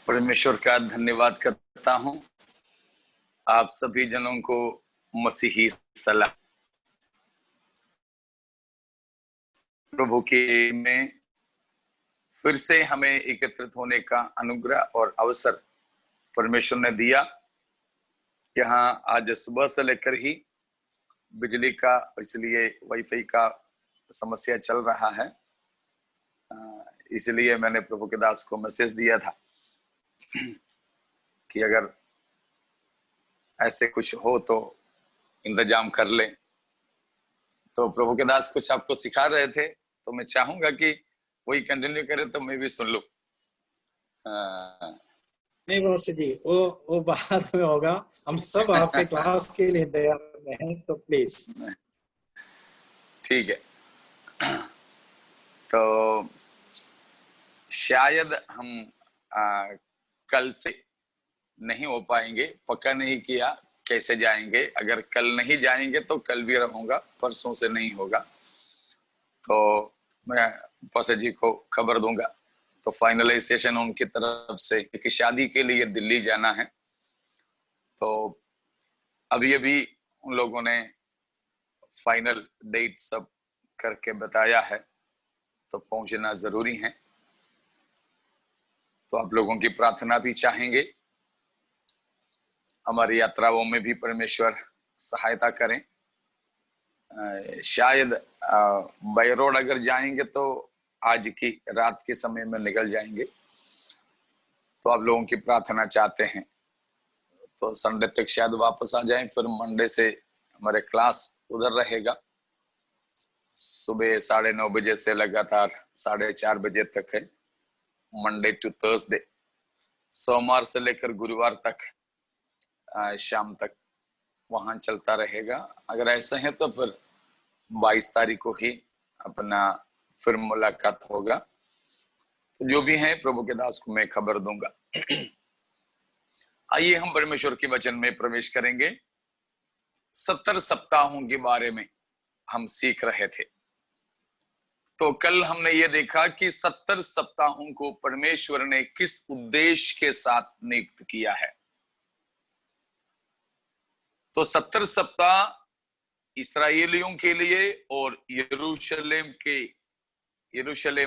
परमेश्वर का धन्यवाद करता हूं। आप सभी जनों को मसीही सलाम। प्रभु के में फिर से हमें एकत्रित होने का अनुग्रह और अवसर परमेश्वर ने दिया। यहाँ आज सुबह से लेकर ही बिजली का, इसलिए वाईफाई का समस्या चल रहा है, इसलिए मैंने प्रभु के दास को मैसेज दिया था कि अगर ऐसे कुछ हो तो इंतजाम कर लें। तो प्रभु के दास कुछ आपको सिखा रहे थे, तो मैं चाहूंगा कि वही कंटिन्यू करे तो मैं भी सुन लूं। नहीं बहुत जी, वो बाद में होगा। हम सब आपके क्लास के लिए इंतजार में हैं, तो प्लीज। ठीक है। तो शायद हम कल से नहीं हो पाएंगे, पक्का नहीं किया कैसे जाएंगे। अगर कल नहीं जाएंगे तो कल भी रहूंगा, परसों से नहीं होगा तो मैं पासा जी को खबर दूंगा। तो फाइनलाइजेशन उनकी तरफ से कि शादी के लिए दिल्ली जाना है, तो अभी अभी उन लोगों ने फाइनल डेट सब करके बताया है, तो पहुंचना जरूरी है। तो आप लोगों की प्रार्थना भी चाहेंगे, हमारी यात्राओं में भी परमेश्वर सहायता करें। शायद बाय रोड अगर जाएंगे तो आज की रात के समय में निकल जाएंगे, तो आप लोगों की प्रार्थना चाहते हैं तो संडे तक शायद वापस आ जाएं। फिर मंडे से हमारे क्लास उधर रहेगा, सुबह 9:30 बजे से लगातार 4:30 बजे तक है, मंडे टू थर्सडे। सोमवार से लेकर गुरुवार तक शाम तक वहां चलता रहेगा। अगर ऐसा है तो फिर 22 तारीख को ही अपना फिर मुलाकात होगा। तो जो भी है प्रभु के दास को मैं खबर दूंगा। आइए हम परमेश्वर के वचन में प्रवेश करेंगे। 70 सप्ताहों के बारे में हम सीख रहे थे। तो कल हमने ये देखा कि 70 सप्ताहों को परमेश्वर ने किस उद्देश्य के साथ नियुक्त किया है। तो 70 सप्ताह इस्राएलियों के लिए और यरूशलेम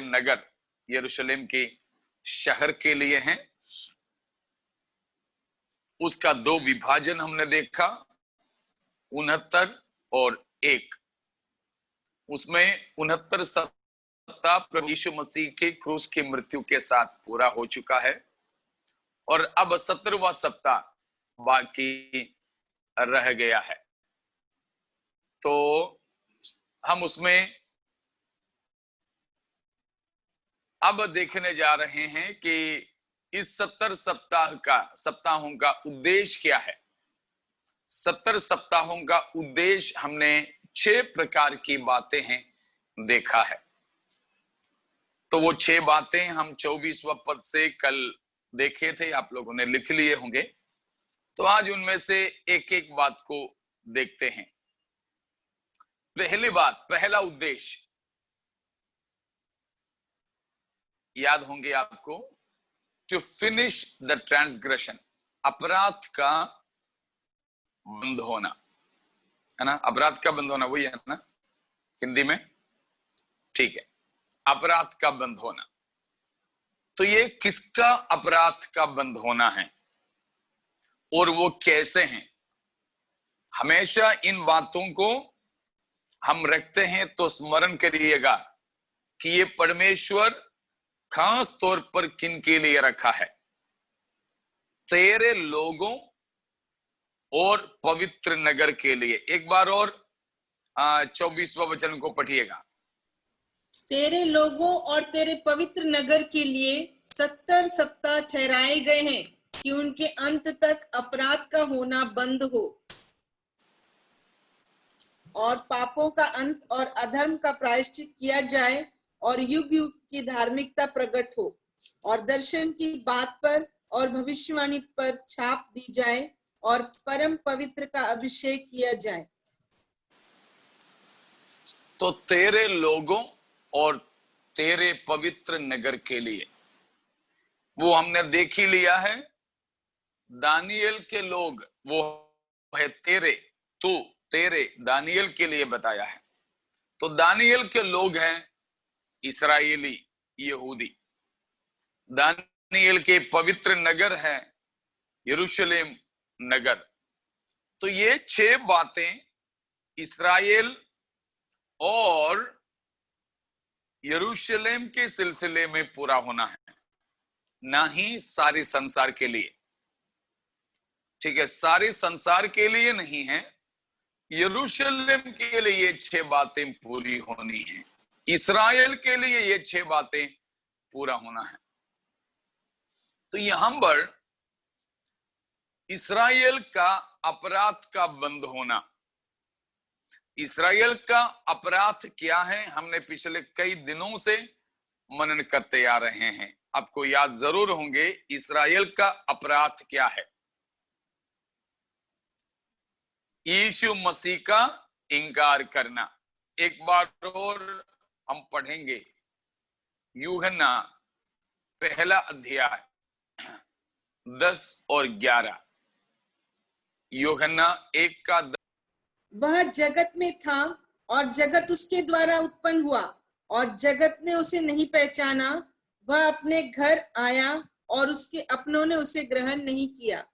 नगर, यरूशलेम के शहर के लिए हैं। उसका 2 विभाजन हमने देखा, 69 और 1। उसमें 69 सप्ताह प्रभु यीशु मसीह के क्रूस की मृत्यु के साथ पूरा हो चुका है, और अब 70वां सप्ताह बाकी रह गया है। तो हम उसमें अब देखने जा रहे हैं कि इस 70 सप्ताहों का उद्देश्य क्या है। 70 सप्ताहों का उद्देश्य हमने 6 प्रकार की बातें हैं देखा है। तो वो 6 बातें हम 24वां पद से कल देखे थे, आप लोगों ने लिख लिए होंगे। तो आज उनमें से एक एक बात को देखते हैं। पहली बात, पहला उद्देश्य याद होंगे आपको, टू फिनिश द ट्रांसग्रेशन, अपराध का बंद होना, है ना। अपराध का बंद होना वही है ना हिंदी में, ठीक है, अपराध का बंद होना। तो ये किसका अपराध का बंद होना है और वो कैसे हैं। हमेशा इन बातों को हम रखते हैं तो स्मरण करिएगा कि ये परमेश्वर खास तौर पर किन के लिए रखा है। तेरे लोगों और पवित्र नगर के लिए। एक बार और 24वां वचन को पढ़िएगा। तेरे लोगों और तेरे पवित्र नगर के लिए 70 सप्ताह ठहराए गए हैं कि उनके अंत तक अपराध का होना बंद हो और पापों का अंत और अधर्म का प्रायश्चित किया जाए और युग युग की धार्मिकता प्रकट हो और दर्शन की बात पर और भविष्यवाणी पर छाप दी जाए और परम पवित्र का अभिषेक किया जाए। तो तेरे लोगों और तेरे पवित्र नगर के लिए, वो हमने देख ही लिया है। दानियल के लोग, वो है तेरे दानियल के लिए बताया है। तो दानियल के लोग हैं इस्राएली यहूदी। दानियल के पवित्र नगर है यरूशलेम नगर। तो ये 6 बातें इस्राएल और यरूशलेम के सिलसिले में पूरा होना है, ना ही सारे संसार के लिए। ठीक है, सारे संसार के लिए नहीं है, यरूशलेम के लिए ये 6 बातें पूरी होनी है, इस्राएल के लिए ये 6 बातें पूरा होना है। तो यहां पर इस्राएल का अपराध का बंद होना। इस्राएल का अपराध क्या है, हमने पिछले कई दिनों से मनन करते आ रहे हैं। आपको याद जरूर होंगे इस्राएल का अपराध क्या है। यीशु मसीह का इंकार करना। एक बार और हम पढ़ेंगे यूहन्ना पहला अध्याय 10 और 11। यूहन्ना 1 का 10। वह जगत में था और जगत उसके द्वारा उत्पन्न हुआ और जगत ने उसे नहीं पहचाना। वह अपने घर आया और उसके अपनों ने उसे ग्रहण नहीं किया।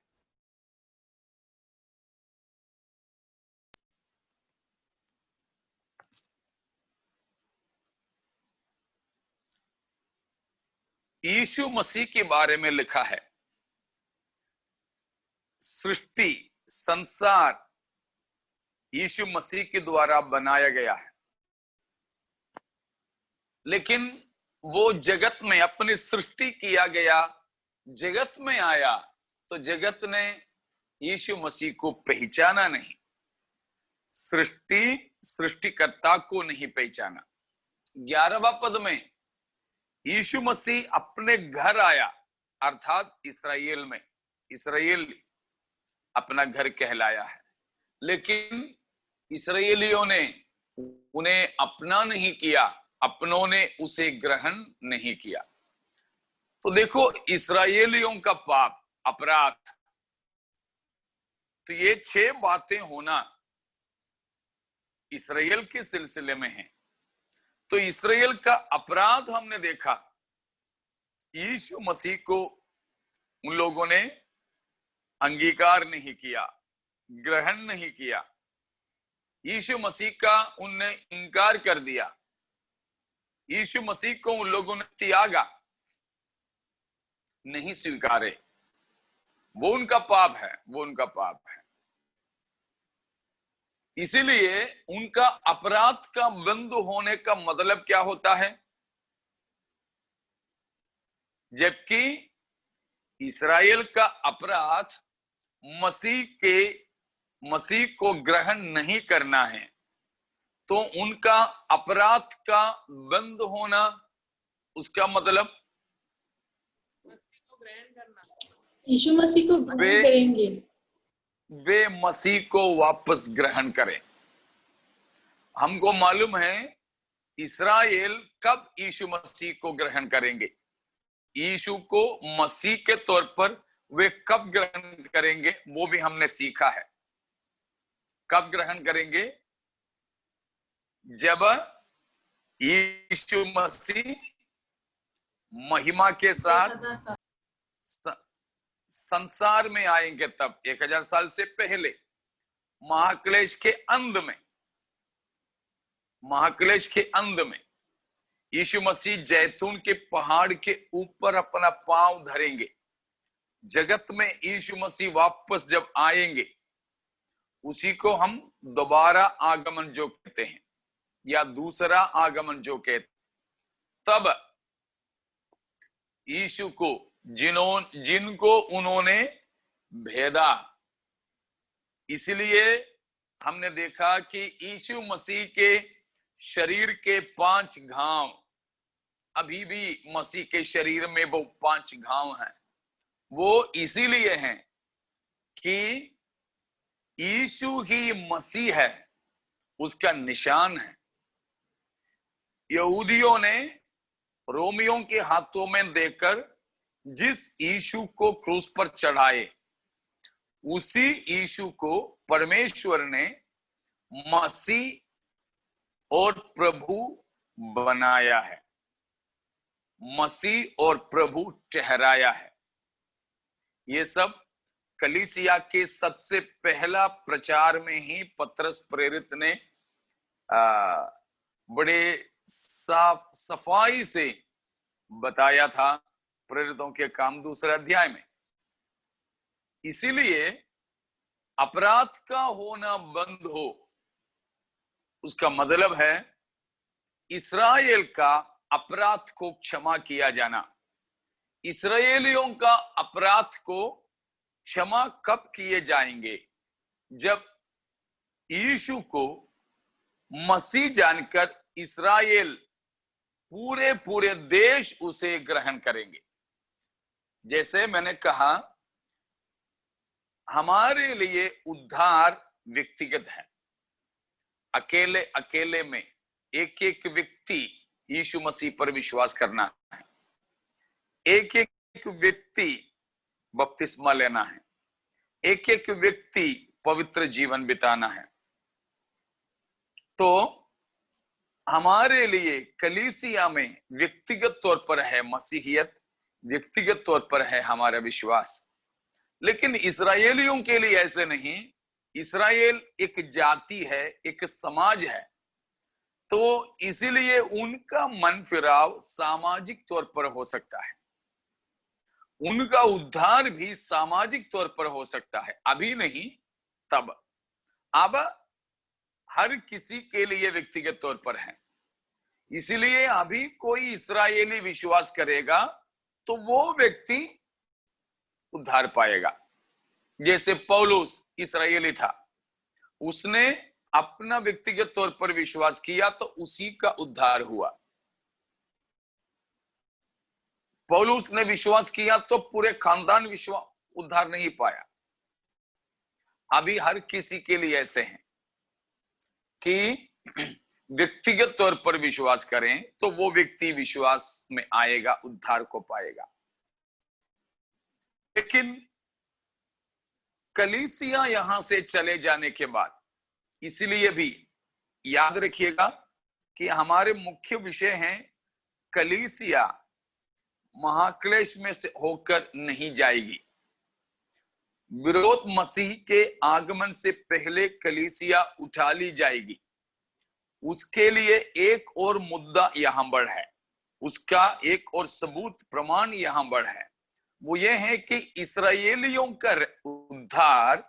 यीशु मसीह के बारे में लिखा है, सृष्टि संसार यीशु मसीह के द्वारा बनाया गया है, लेकिन वो जगत में अपनी सृष्टि किया गया, जगत में आया तो जगत ने यीशु मसीह को पहचाना नहीं, सृष्टिकर्ता को नहीं पहचाना। 11वां पद में यीशु मसीह अपने घर आया, अर्थात इस्राएल में, इस्राएल अपना घर कहलाया है, लेकिन इस्राएलियों ने उन्हें अपना नहीं किया, अपनों ने उसे ग्रहण नहीं किया। तो देखो इस्राएलियों का पाप, अपराध, तो ये 6 बातें होना इस्राएल के सिलसिले में है। तो इस्राएल का अपराध हमने देखा, यीशु मसीह को उन लोगों ने अंगीकार नहीं किया, ग्रहण नहीं किया, यीशु मसीह का उनने इंकार कर दिया, यीशु मसीह को उन लोगों ने त्यागा, नहीं स्वीकारे। वो उनका पाप है, वो उनका पाप है। इसीलिए उनका अपराध का बंद होने का मतलब क्या होता है? जबकि इस्राएल का अपराध मसीह को ग्रहण नहीं करना है, तो उनका अपराध का बंद होना, उसका मतलब यीशु मसीह को ग्रहण करेंगे, वे मसीह को वापस ग्रहण करें। हमको मालूम है इस्राएल कब यीशु मसीह को ग्रहण करेंगे, यीशु को मसीह के तौर पर वे कब ग्रहण करेंगे, वो भी हमने सीखा है। कब ग्रहण करेंगे? जब यीशु मसीह महिमा के साथ संसार में आएंगे, तब 1000 साल से पहले महाक्लेश के अंत में यीशु मसीह जैतून के पहाड़ के ऊपर अपना पांव धरेंगे। जगत में यीशु मसीह वापस जब आएंगे, उसी को हम दोबारा आगमन जो कहते हैं, या दूसरा आगमन जो कहते हैं, तब यीशु को जिनको उन्होंने भेदा। इसलिए हमने देखा कि यीशु मसीह के शरीर के 5 घाव, अभी भी मसीह के शरीर में वो 5 घाव हैं। वो इसीलिए हैं कि यीशु ही मसीह है, उसका निशान है। यहूदियों ने रोमियों के हाथों में देकर जिस यीशु को क्रूस पर चढ़ाए उसी यीशु को परमेश्वर ने मसीह और प्रभु बनाया है, मसीह और प्रभु ठहराया है। ये सब कलीसिया के सबसे पहला प्रचार में ही पतरस प्रेरित ने बड़े साफ सफाई से बताया था, प्रेरितों के काम 2 अध्याय में। इसीलिए अपराध का होना बंद हो, उसका मतलब है इस्राएल का अपराध को क्षमा किया जाना। इस्राएलियों का अपराध को क्षमा कब किए जाएंगे? जब यीशु को मसीह जानकर इस्राएल पूरे पूरे देश उसे ग्रहण करेंगे। जैसे मैंने कहा, हमारे लिए उद्धार व्यक्तिगत है। अकेले अकेले में एक एक व्यक्ति यीशु मसीह पर विश्वास करना है, एक एक व्यक्ति बपतिस्मा लेना है, एक एक व्यक्ति पवित्र जीवन बिताना है। तो हमारे लिए कलीसिया में व्यक्तिगत तौर पर है मसीहियत, व्यक्तिगत तौर पर है हमारा विश्वास। लेकिन इस्राएलियों के लिए ऐसे नहीं। इस्राएल एक जाति है, एक समाज है, तो इसीलिए उनका मन फिराव सामाजिक तौर पर हो सकता है, उनका उद्धार भी सामाजिक तौर पर हो सकता है। अभी नहीं, तब। अब हर किसी के लिए व्यक्तिगत तौर पर है। इसीलिए अभी कोई इस्राएली विश्वास करेगा तो वो व्यक्ति उद्धार पाएगा। जैसे पौलुस इस्राएली था, उसने अपना व्यक्तिगत तौर पर विश्वास किया तो उसी का उद्धार हुआ। पौलुस ने विश्वास किया तो पूरे खानदान विश्वास उद्धार नहीं पाया। अभी हर किसी के लिए ऐसे हैं कि व्यक्तिगत तौर पर विश्वास करें तो वो व्यक्ति विश्वास में आएगा, उद्धार को पाएगा। लेकिन कलीसिया यहां से चले जाने के बाद, इसलिए भी याद रखिएगा कि हमारे मुख्य विषय हैं कलीसिया महाक्लेश में से होकर नहीं जाएगी। विरोध मसीह के आगमन से पहले कलीसिया उठा ली जाएगी। उसके लिए एक और मुद्दा यहां पर है, उसका एक और सबूत प्रमाण यहां पर है। वो ये है कि इस्राएलियों का उद्धार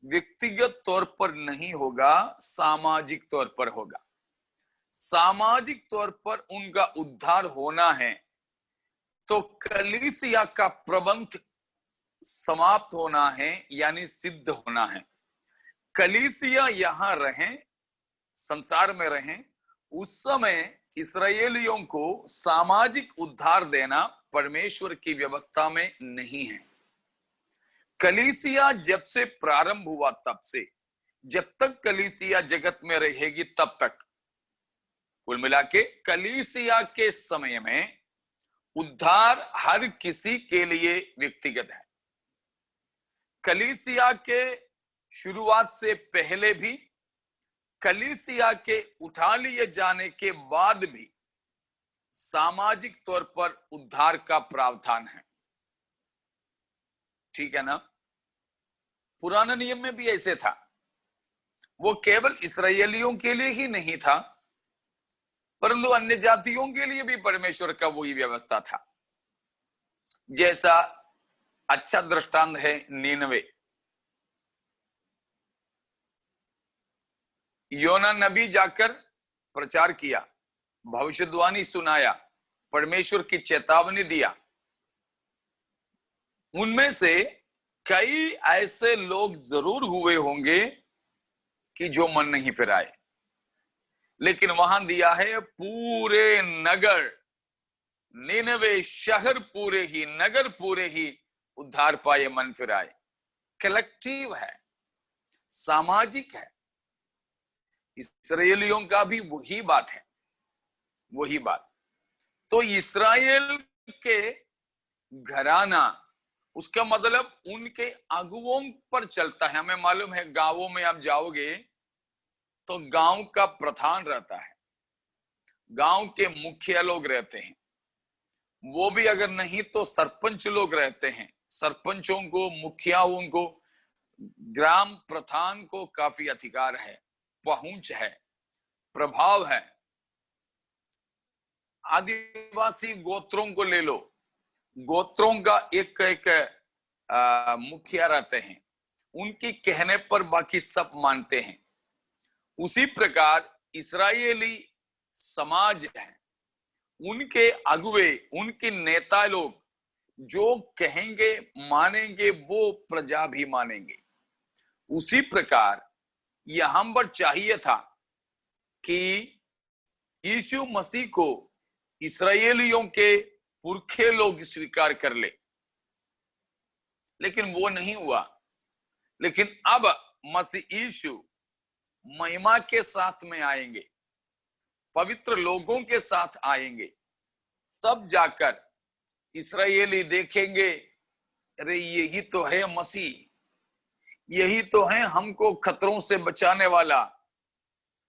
व्यक्तिगत तौर पर नहीं होगा, सामाजिक तौर पर होगा। सामाजिक तौर पर उनका उद्धार होना है तो कलीसिया का प्रबंध समाप्त होना है, यानी सिद्ध होना है। कलीसिया यहां रहें, संसार में रहें, उस समय इस्राएलियों को सामाजिक उद्धार देना परमेश्वर की व्यवस्था में नहीं है। कलीसिया जब से प्रारंभ हुआ तब से जब तक कलीसिया जगत में रहेगी तब तक, कुल मिला के कलीसिया के समय में उद्धार हर किसी के लिए व्यक्तिगत है। कलीसिया के शुरुआत से पहले भी, कलीसिया के उठा लिए जाने के बाद भी सामाजिक तौर पर उद्धार का प्रावधान है। ठीक है ना? पुराने नियम में भी ऐसे था। वो केवल इस्राएलियों के लिए ही नहीं था, परंतु अन्य जातियों के लिए भी परमेश्वर का वही व्यवस्था था। जैसा अच्छा दृष्टांत है नीनवे। योना नबी जाकर प्रचार किया, भविष्यवाणी सुनाया, परमेश्वर की चेतावनी दिया। उनमें से कई ऐसे लोग जरूर हुए होंगे कि जो मन नहीं फिराए, लेकिन वहां दिया है पूरे नगर, नीनवे शहर पूरे ही, नगर पूरे ही उद्धार पाए, मन फिराए। कलेक्टिव है, सामाजिक है। इस्राएलियों का भी वही बात है, वही बात। तो इस्राएल के घराना, उसका मतलब उनके अगुओं पर चलता है। हमें मालूम है गांवों में आप जाओगे तो गांव का प्रधान रहता है, गांव के मुखिया लोग रहते हैं, वो भी अगर नहीं तो सरपंच लोग रहते हैं। सरपंचों को, मुखियाओं को, ग्राम प्रधान को काफी अधिकार है, पहुंच है, प्रभाव है। आदिवासी गोत्रों को ले लो, गोत्रों का एक एक मुखिया रहते हैं, उनके कहने पर बाकी सब मानते हैं। उसी प्रकार इस्राएली समाज है, उनके अगुवे, उनके नेता लोग जो कहेंगे मानेंगे, वो प्रजा भी मानेंगे। उसी प्रकार यहां पर चाहिए था कि यीशु मसीह को इस्राएलियों के पुरखे लोग स्वीकार कर ले, लेकिन वो नहीं हुआ। लेकिन अब मसीह यीशु महिमा के साथ में आएंगे, पवित्र लोगों के साथ आएंगे, तब जाकर इस्राएली देखेंगे, अरे यही तो है मसीह, यही तो है हमको खतरों से बचाने वाला।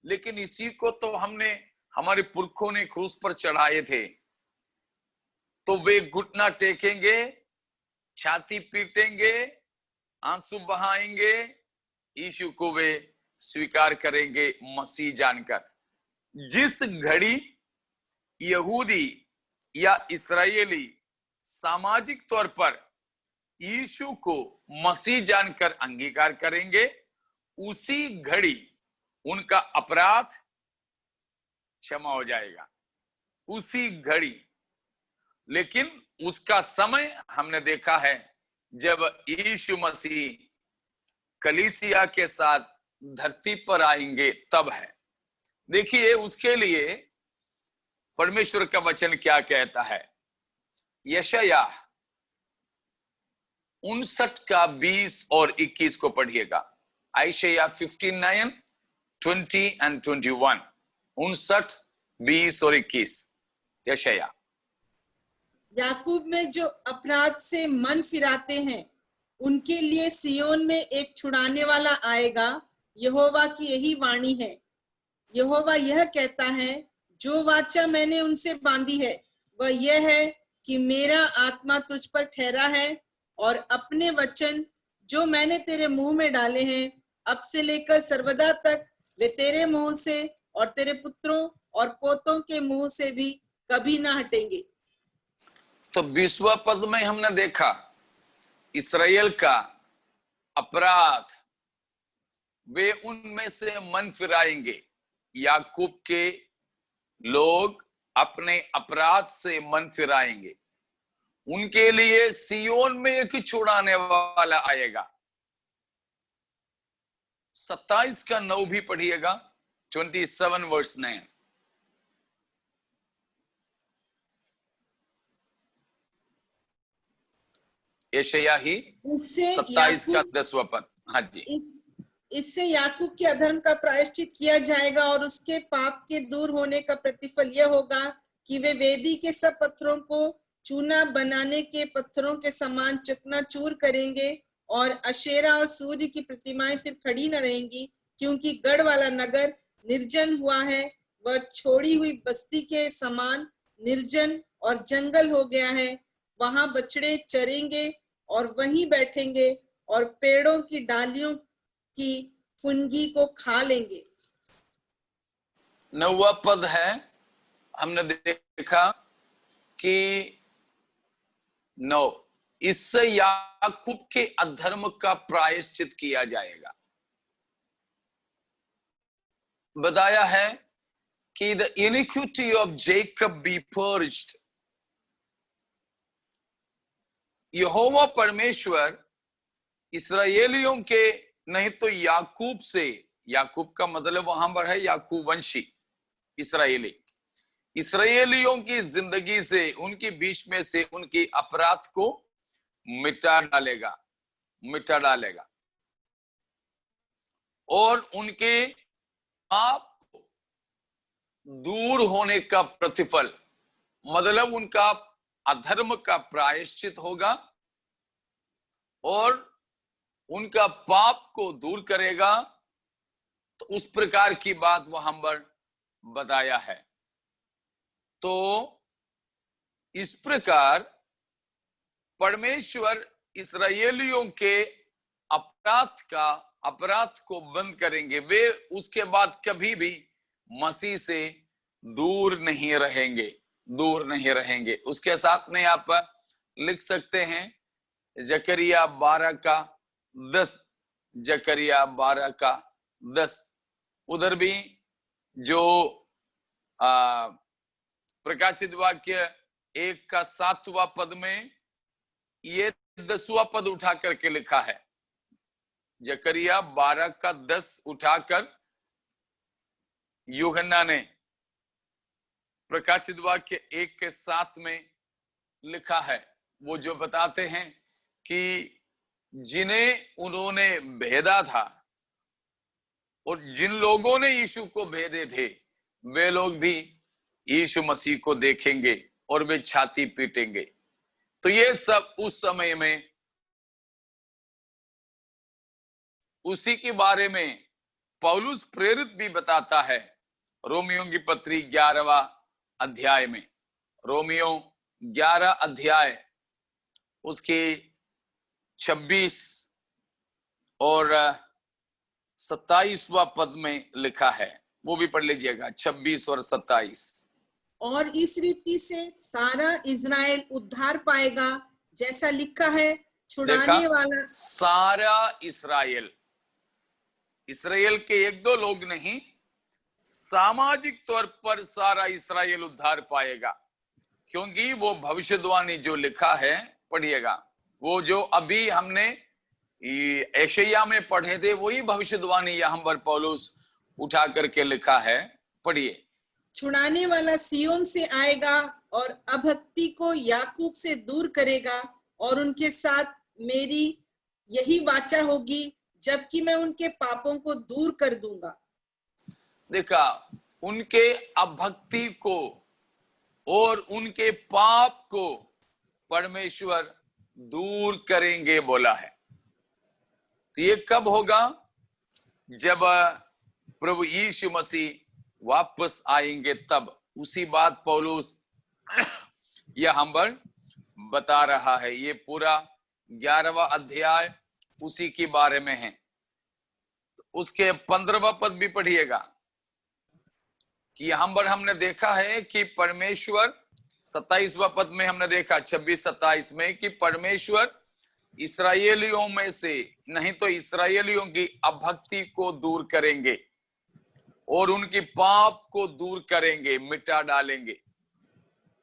लेकिन इसी को तो हमने, हमारे पुरखों ने क्रूस पर चढ़ाए थे। तो वे घुटना टेकेंगे, छाती पीटेंगे, आंसू बहाएंगे, यीशु को वे स्वीकार करेंगे मसीह जानकर। जिस घड़ी यहूदी या इस्राएली सामाजिक तौर पर यीशु को मसीह जानकर अंगीकार करेंगे, उसी घड़ी उनका अपराध क्षमा हो जाएगा, उसी घड़ी। लेकिन उसका समय हमने देखा है जब यीशु मसीह कलीसिया के साथ धरती पर आएंगे, तब है। देखिए उसके लिए परमेश्वर का वचन क्या कहता है। यशाया 59 का 20 और 21 को पढ़िएगा। यशाया 59, 20 and 21, 59, 20 और 21। यशाया। याकूब में जो अपराध से मन फिराते हैं, उनके लिए सियोन में एक छुड़ाने वाला आएगा। यहोवा की यही वाणी है। यहोवा यह कहता है, जो वाचा मैंने उनसे बांधी है वह यह है कि मेरा आत्मा तुझ पर ठहरा है, और अपने वचन जो मैंने तेरे मुंह में डाले हैं, अब से लेकर सर्वदा तक वे तेरे मुंह से और तेरे पुत्रों और पोतों के मुंह से भी कभी ना हटेंगे। तो 20वां पद में हमने देखा इस्राएल का अपराध, वे उनमें से मन फिराएंगे। याकूब के लोग अपने अपराध से मन फिराएंगे। उनके लिए सियोन में एक छुड़ाने वाला आएगा। 27 का 9 भी पढ़िएगा, 27 वर्स 9। यशाया ही 27 का 10वां पद। हाँ जी। इससे याकूब के अधर्म का प्रायश्चित किया जाएगा, और उसके पाप के दूर होने का प्रतिफल यह होगा कि वे वेदी के सब पत्थरों को चूना बनाने के पत्थरों के समान चकनाचूर करेंगे, और अशेरा और सूर्य की प्रतिमाएं फिर खड़ी न रहेंगी, क्योंकि गढ़ वाला नगर निर्जन हुआ है। वह छोड़ी हुई बस्ती के समान निर्जन और जंगल हो गया है। वहां बछड़े चरेंगे और वहीं बैठेंगे, और पेड़ों की डालियों की फुनगी को खा लेंगे। 9वां पद है, हमने देखा कि 9, इससे याकूब के अधर्म का प्रायश्चित किया जाएगा। बताया है कि the iniquity of Jacob be purged। यहोवा परमेश्वर इस्राएलियों के नहीं तो याकूब से, याकूब का मतलब वहां पर है याकूब वंशी, इस्राएली, इस्राएलियों की जिंदगी से, उनके बीच में से उनकी अपराध को मिटा डालेगा, मिटा डालेगा, और उनके पाप दूर होने का प्रतिफल, मतलब उनका अधर्म का प्रायश्चित होगा और उनका पाप को दूर करेगा। तो उस प्रकार की बात वहां पर बताया है। तो इस प्रकार परमेश्वर इस्राएलियों के अपराध को बंद करेंगे। वे उसके बाद कभी भी मसीह से दूर नहीं रहेंगे। उसके साथ में आप लिख सकते हैं जकरिया 12:10। जकरिया 12:10 उधर भी जो प्रकाशित वाक्य 1:7 पद में ये 10वां पद उठा करके लिखा है। जकरिया 12:10 उठाकर यूहन्ना ने प्रकाशित वाक्य 1:7 में लिखा है। वो जो बताते हैं कि जिन्हें उन्होंने भेदा था और जिन लोगों ने यीशु को भेदे थे, वे लोग भी यीशु मसीह को देखेंगे और वे छाती पीटेंगे। तो ये सब उस समय में उसी के बारे में पौलुस प्रेरित भी बताता है रोमियो की पत्री 11वां अध्याय में। रोमियो 11 अध्याय उसके 26 और 27वां पद में लिखा है। वो भी पढ़ लीजिएगा, 26 और 27। और इस रीति से सारा इज़राइल उद्धार पाएगा, जैसा लिखा है, छुड़ाने वाला। सारा इसराइल के एक दो लोग नहीं, सामाजिक तौर पर सारा इसराइल उद्धार पाएगा। क्योंकि वो भविष्यवाणी जो लिखा है, पढ़िएगा, वो जो अभी हमने यशायाह में पढ़े थे, वही भविष्यवाणी यहाँ पर पौलुस उठा करके लिखा है। पढ़िए। छुड़ाने वाला सियोन से आएगा और अभक्ति को याकूब से दूर करेगा, और उनके साथ मेरी यही वाचा होगी, जबकि मैं उनके पापों को दूर कर दूंगा। देखा, उनके अभक्ति को और उनके पाप को परमेश्वर दूर करेंगे बोला है। तो ये कब होगा? जब प्रभु यीशु मसीह वापस आएंगे तब। उसी बात पौलुस यह हम पर बता रहा है। ये पूरा 11वां अध्याय उसी के बारे में है। उसके 15वां पद भी पढ़िएगा कि यहां पर हमने देखा है कि परमेश्वर, 27वां पद में हमने देखा 26-27 में कि परमेश्वर इस्राएलियों में से नहीं तो इस्राएलियों की अभक्ति को दूर करेंगे और उनकी पाप को दूर करेंगे, मिटा डालेंगे।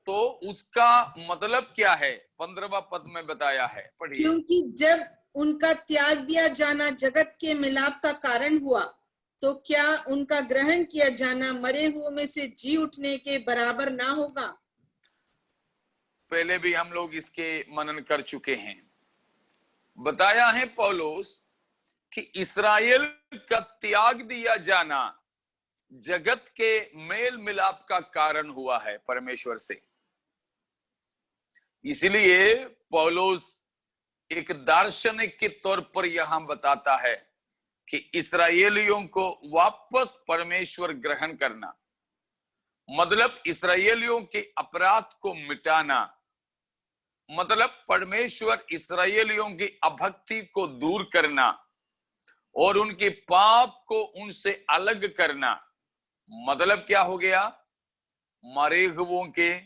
तो उसका मतलब क्या है? 15वां पद में बताया है, पढ़िए। क्योंकि जब उनका त्याग दिया जाना जगत के मिलाप का कारण हुआ, तो क्या उनका ग्रहण किया जाना मरे हुओं में से जी उठने के बराबर ना होगा? पहले भी हम लोग इसके मनन कर चुके हैं। बताया है पौलुस कि इस्राएल का त्याग दिया जाना जगत के मेल मिलाप का कारण हुआ है परमेश्वर से। इसलिए पौलुस एक दार्शनिक के तौर पर यहां बताता है कि इस्राएलियों को वापस परमेश्वर ग्रहण करना, मतलब इस्राएलियों के अपराध को मिटाना, मतलब परमेश्वर इस्राएलियों की अभक्ति को दूर करना और उनके पाप को उनसे अलग करना। मतलब क्या हो गया? मरे हुओं के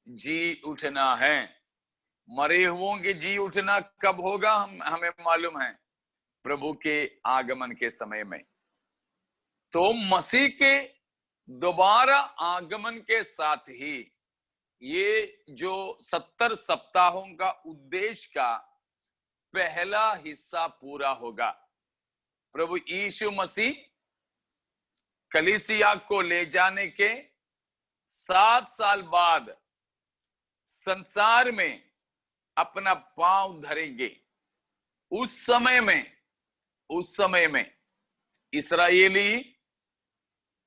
जी उठना है। मरे हुओं के जी उठना कब होगा? हमें मालूम है, प्रभु के आगमन के समय में। तो मसीह के दोबारा आगमन के साथ ही ये जो 70 सप्ताहों का उद्देश्य का पहला हिस्सा पूरा होगा। प्रभु यीशु मसीह कलीसिया को ले जाने के 7 साल बाद संसार में अपना पांव धरेंगे। उस समय में इस्राएली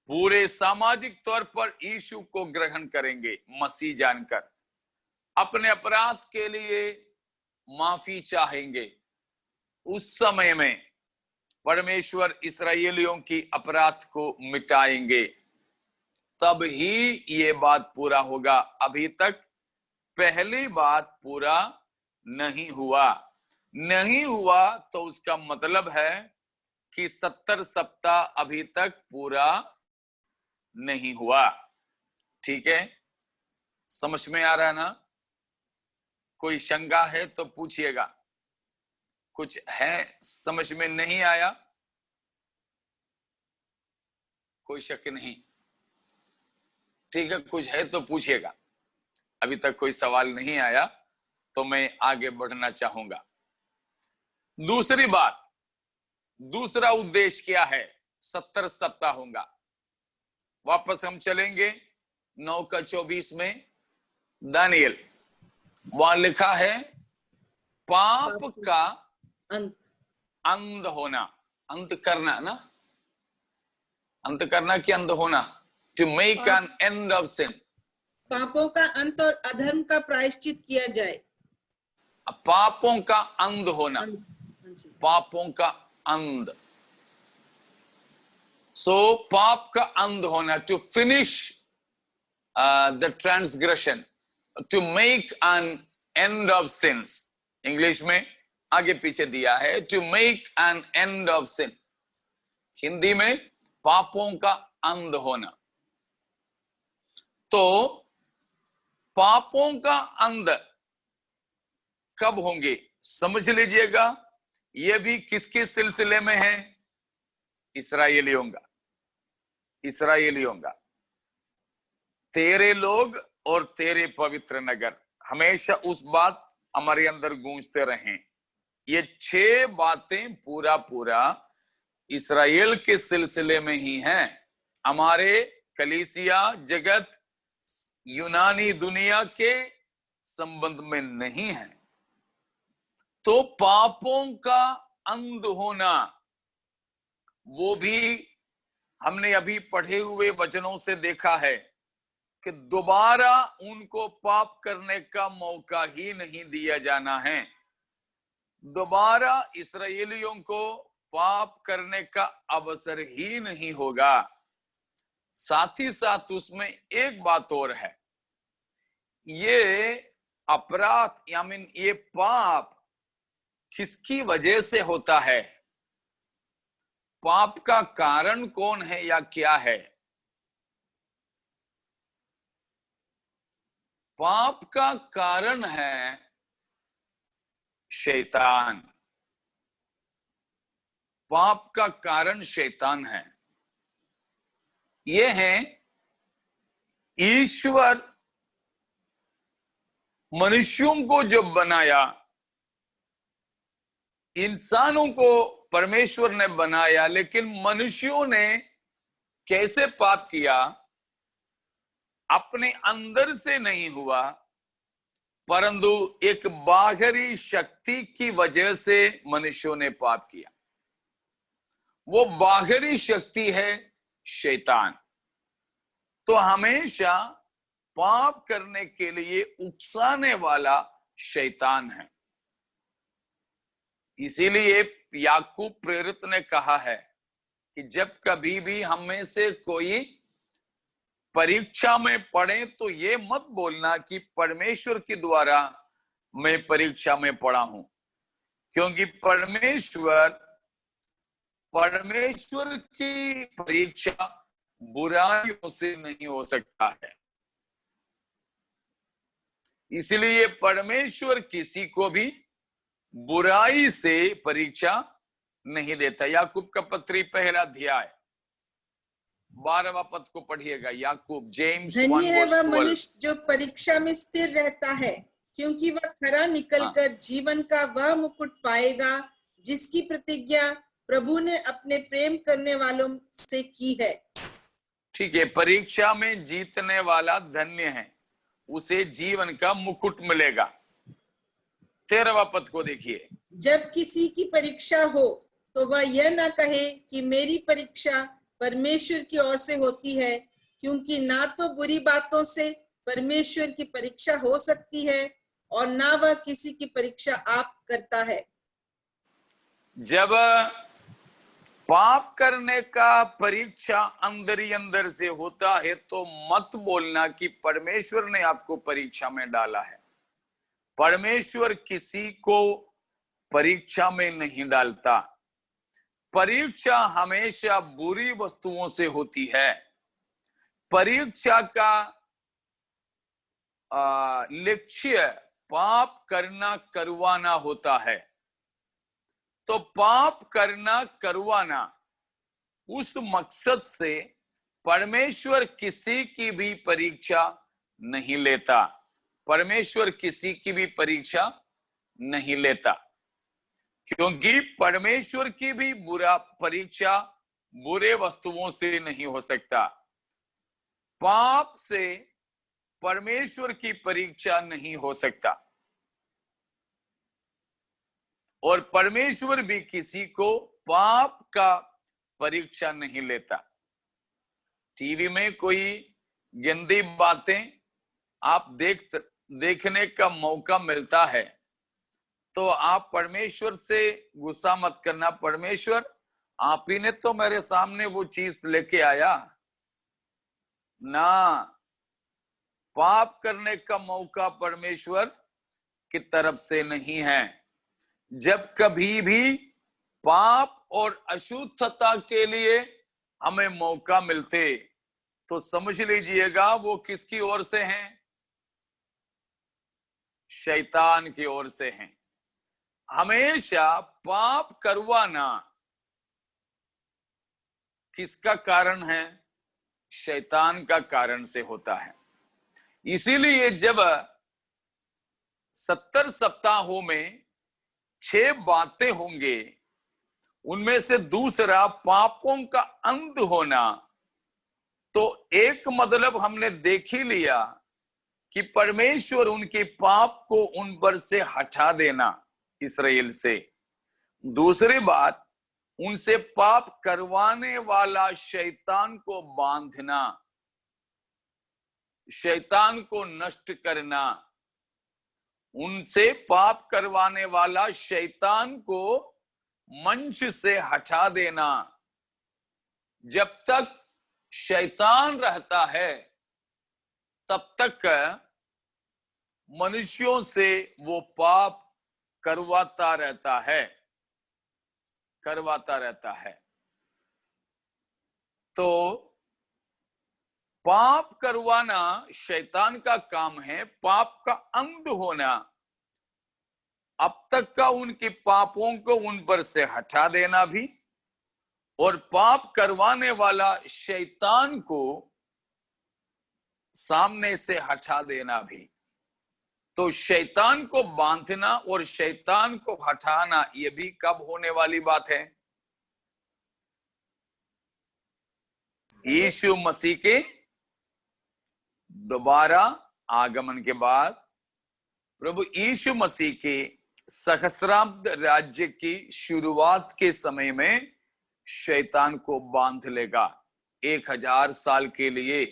पूरे सामाजिक तौर पर यीशु को ग्रहण करेंगे मसीह जानकर। अपने अपराध के लिए माफी चाहेंगे, उस समय में परमेश्वर इस्राएलियों की अपराध को मिटाएंगे, तब ही ये बात पूरा होगा। अभी तक पहली बात पूरा नहीं हुआ तो उसका मतलब है कि 70 सप्ताह अभी तक पूरा नहीं हुआ। ठीक है, समझ में आ रहा है ना? कोई शंका है तो पूछिएगा। कुछ है समझ में नहीं आया? कोई शक नहीं, ठीक है, कुछ है तो पूछिएगा। अभी तक कोई सवाल नहीं आया तो मैं आगे बढ़ना चाहूंगा। दूसरी बात, दूसरा उद्देश्य क्या है 70 सप्ताह होगा? वापस हम चलेंगे 9:24 में, दानियल, वहां लिखा है पाप का अंत होना। अंत करना ना, अंत करना कि अंत होना? To make an end of sin. पापों का अंत और अधर्म का प्रायश्चित किया जाए। पापों का अंत होना, पापों का अंत। सो पाप का अंत होना, to finish the transgression, to make an end of sins. English में आगे पीछे दिया है to make an end of sin, Hindi में पापों का अंत होना। तो पापों का अंत कब होंगे समझ लीजिएगा। यह भी किसके सिलसिले में है? इस्राएलियों का, इस्राएलियों का। तेरे लोग और तेरे पवित्र नगर, हमेशा उस बात हमारे अंदर गूंजते रहें। ये 6 बातें पूरा इस्राएल के सिलसिले में ही हैं, हमारे कलीसिया जगत यूनानी दुनिया के संबंध में नहीं है। तो पापों का अंत होना, वो भी हमने अभी पढ़े हुए वचनों से देखा है कि दोबारा उनको पाप करने का मौका ही नहीं दिया जाना है। दोबारा इस्राएलियों को पाप करने का अवसर ही नहीं होगा। साथ ही साथ उसमें एक बात और है, ये अपराध ये पाप किसकी वजह से होता है? पाप का कारण कौन है या क्या है? पाप का कारण है शैतान। पाप का कारण शैतान है। यह है ईश्वर मनुष्यों को जब बनाया, इंसानों को परमेश्वर ने बनाया, लेकिन मनुष्यों ने कैसे पाप किया? अपने अंदर से नहीं हुआ, परंतु एक बाहरी शक्ति की वजह से मनुष्यों ने पाप किया। वो बाहरी शक्ति है शैतान। तो हमेशा पाप करने के लिए उकसाने वाला शैतान है। इसीलिए याकूब प्रेरित ने कहा है कि जब कभी भी हम में से कोई परीक्षा में पढ़े तो ये मत बोलना कि परमेश्वर के द्वारा मैं परीक्षा में पढ़ा हूं, क्योंकि परमेश्वर की परीक्षा बुराइयों से नहीं हो सकता है। इसलिए परमेश्वर किसी को भी बुराई से परीक्षा नहीं देता। याकूब का पत्री 1 अध्याय 12वां पद को पढ़िएगा। याकूब, जेम्स 1 धन्य है वह verse 12। मनुष्य जो परीक्षा में स्थिर रहता है, क्योंकि वह खरा निकलकर जीवन का वह मुकुट पाएगा जिसकी प्रतिज्ञा प्रभु ने अपने प्रेम करने वालों से की है। ठीक है, परीक्षा में जीतने वाला धन्य है, उसे जीवन का मुकुट मिलेगा। 13वां पद को देखिए। जब किसी की परीक्षा हो तो वह यह ना कहे कि मेरी परीक्षा परमेश्वर की ओर से होती है, क्योंकि ना तो बुरी बातों से परमेश्वर की परीक्षा हो सकती है और ना वह किसी की परीक्षा आप करता है। जब पाप करने का परीक्षा अंदर ही अंदर से होता है तो मत बोलना कि परमेश्वर ने आपको परीक्षा में डाला है। परमेश्वर किसी को परीक्षा में नहीं डालता। परीक्षा हमेशा बुरी वस्तुओं से होती है। परीक्षा का लक्ष्य पाप करना करवाना होता है। तो पाप करना करवाना उस मकसद से परमेश्वर किसी की भी परीक्षा नहीं लेता। परमेश्वर किसी की भी परीक्षा नहीं लेता, क्योंकि परमेश्वर की भी बुरा परीक्षा बुरे वस्तुओं से नहीं हो सकता। पाप से परमेश्वर की परीक्षा नहीं हो सकता और परमेश्वर भी किसी को पाप का परीक्षा नहीं लेता। टीवी में कोई गंदी बातें आप देखने का मौका मिलता है तो आप परमेश्वर से गुस्सा मत करना, परमेश्वर आप ही ने तो मेरे सामने वो चीज लेके आया ना। पाप करने का मौका परमेश्वर की तरफ से नहीं है। जब कभी भी पाप और अशुद्धता के लिए हमें मौका मिलते तो समझ लीजिएगा वो किसकी ओर से हैं? शैतान की ओर से हैं। हमेशा पाप करवाना किसका कारण है? शैतान का कारण से होता है। इसीलिए जब 70 सप्ताहों में 6 बातें होंगे, उनमें से दूसरा पापों का अंत होना, तो एक मतलब हमने देख ही लिया कि परमेश्वर उनके पाप को उन पर से हटा देना इस्राएल से। दूसरी बात, उनसे पाप करवाने वाला शैतान को बांधना, शैतान को नष्ट करना। उनसे पाप करवाने वाला शैतान को मंच से हटा देना। जब तक शैतान रहता है तब तक मनुष्यों से वो पाप करवाता रहता है, करवाता रहता है। तो पाप करवाना शैतान का काम है। पाप का अंत होना अब तक का उनके पापों को उन पर से हटा देना भी, और पाप करवाने वाला शैतान को सामने से हटा देना भी। तो शैतान को बांधना और शैतान को हटाना ये भी कब होने वाली बात है? यीशु मसीह के दोबारा आगमन के बाद प्रभु यीशु मसीह के सहस्राब्द राज्य की शुरुआत के समय में शैतान को बांध लेगा। 1000 साल के लिए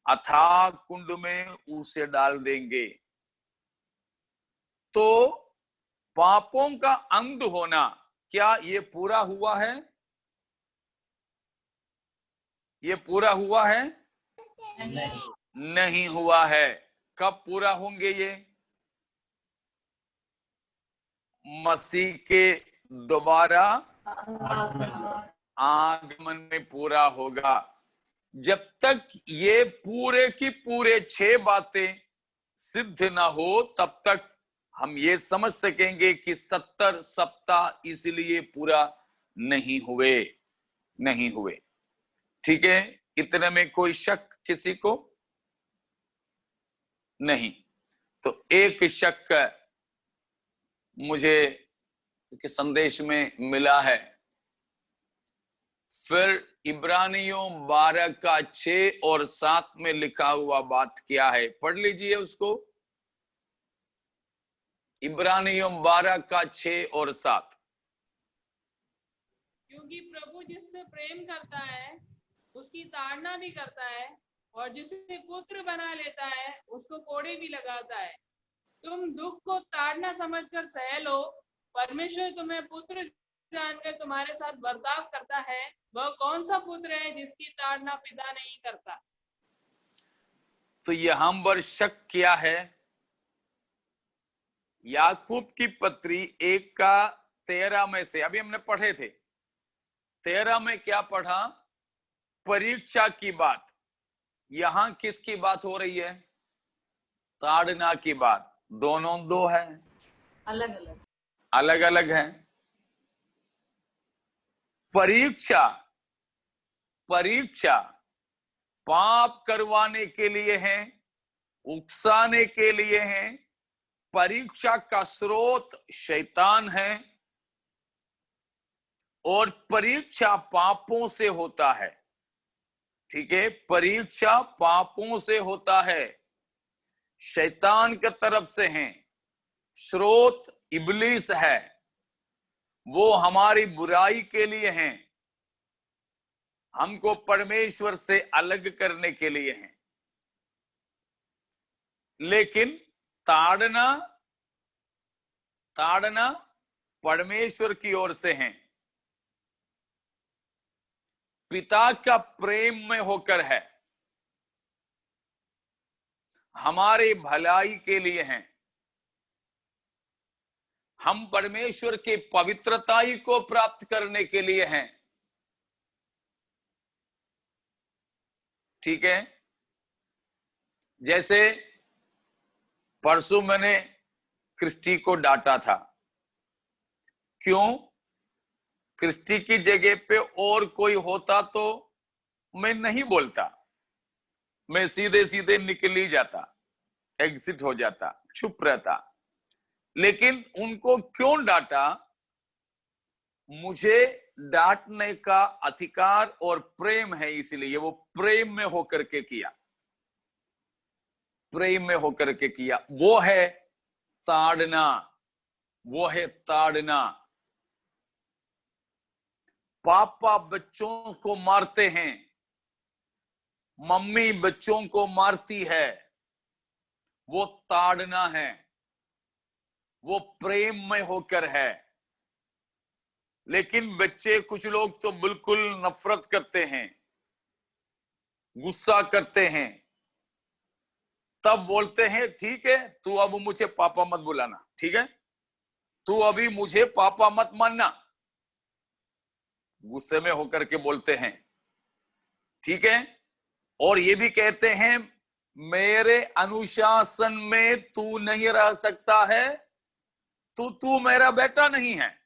अथाह कुंड में उसे डाल देंगे। तो पापों का अंत होना, क्या ये पूरा हुआ है? ये पूरा हुआ है? नहीं हुआ है। कब पूरा होंगे ये? मसीह के दोबारा आगमन में पूरा होगा। जब तक ये पूरे की पूरे 6 बातें सिद्ध ना हो तब तक हम ये समझ सकेंगे कि 70 सप्ताह इसलिए पूरा नहीं हुए, नहीं हुए। ठीक है, इतने में कोई शक किसी को नहीं? तो एक शक मुझे के संदेश में मिला है। फिर इब्रानियों 12 का 6 और 7 में लिखा हुआ बात क्या है? पढ़ लीजिए उसको। इब्रानियों 12 का 6 और 7। क्योंकि प्रभु जिससे प्रेम करता है उसकी ताड़ना भी करता है, और जिसे पुत्र बना लेता है उसको कोड़े भी लगाता है। तुम दुख को ताड़ना समझकर सह लो, परमेश्वर तुम्हें पुत्र जानकर तुम्हारे साथ बर्ताव करता है। वह कौन सा पुत्र है जिसकी ताड़ना पिता नहीं करता? तो यहाँ वर्षक क्या है? याकूब की पत्री 1:13 में से अभी हमने पढ़े थे। 13 में क्या पढ़ा? परीक्षा की बात। यहां किसकी बात हो रही है? ताड़ना की बात। दोनों दो है, अलग अलग अलग अलग है। परीक्षा, परीक्षा पाप करवाने के लिए है, उकसाने के लिए है। परीक्षा का स्रोत शैतान है और परीक्षा पापों से होता है। ठीक है, परीक्षा पापों से होता है, शैतान की तरफ से है। स्रोत इब्लीस है, वो हमारी बुराई के लिए है, हमको परमेश्वर से अलग करने के लिए है। लेकिन ताड़ना, ताड़ना परमेश्वर की ओर से है, पिता का प्रेम में होकर है, हमारे भलाई के लिए है। हम परमेश्वर के पवित्रताई को प्राप्त करने के लिए हैं। ठीक है, जैसे परसों मैंने क्रिस्टी को डांटा था। क्यों? क्रिस्टी की जगह पे और कोई होता तो मैं नहीं बोलता, मैं सीधे सीधे निकल ही जाता, एग्जिट हो जाता, चुप रहता। लेकिन उनको क्यों डांटा? मुझे डांटने का अधिकार और प्रेम है, इसलिए वो प्रेम में होकर के किया, प्रेम में होकर के किया। वो है ताड़ना, वो है ताड़ना। पापा बच्चों को मारते हैं, मम्मी बच्चों को मारती है, वो ताड़ना है, वो प्रेम में होकर है। लेकिन बच्चे, कुछ लोग तो बिल्कुल नफरत करते हैं, गुस्सा करते हैं, तब बोलते हैं ठीक है तू अब मुझे पापा मत बुलाना, ठीक है तू अभी मुझे पापा मत मानना, गुस्से में होकर के बोलते हैं। ठीक है, और ये भी कहते हैं मेरे अनुशासन में तू नहीं रह सकता है तो तू मेरा बेटा नहीं है।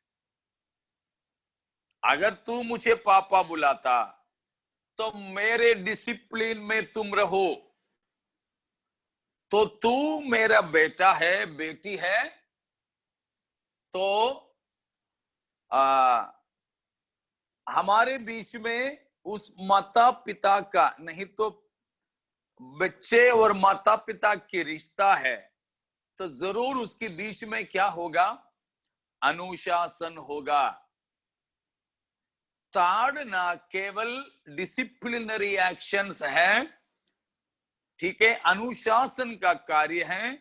अगर तू मुझे पापा बुलाता तो मेरे डिसिप्लिन में तुम रहो, तो तू मेरा बेटा है, बेटी है। तो हमारे बीच में उस माता पिता का, नहीं तो बच्चे और माता पिता की रिश्ता है, तो जरूर उसके बीच में क्या होगा? अनुशासन होगा। ताड़ना केवल डिसिप्लिनरी एक्शंस है, ठीक है, अनुशासन का कार्य है,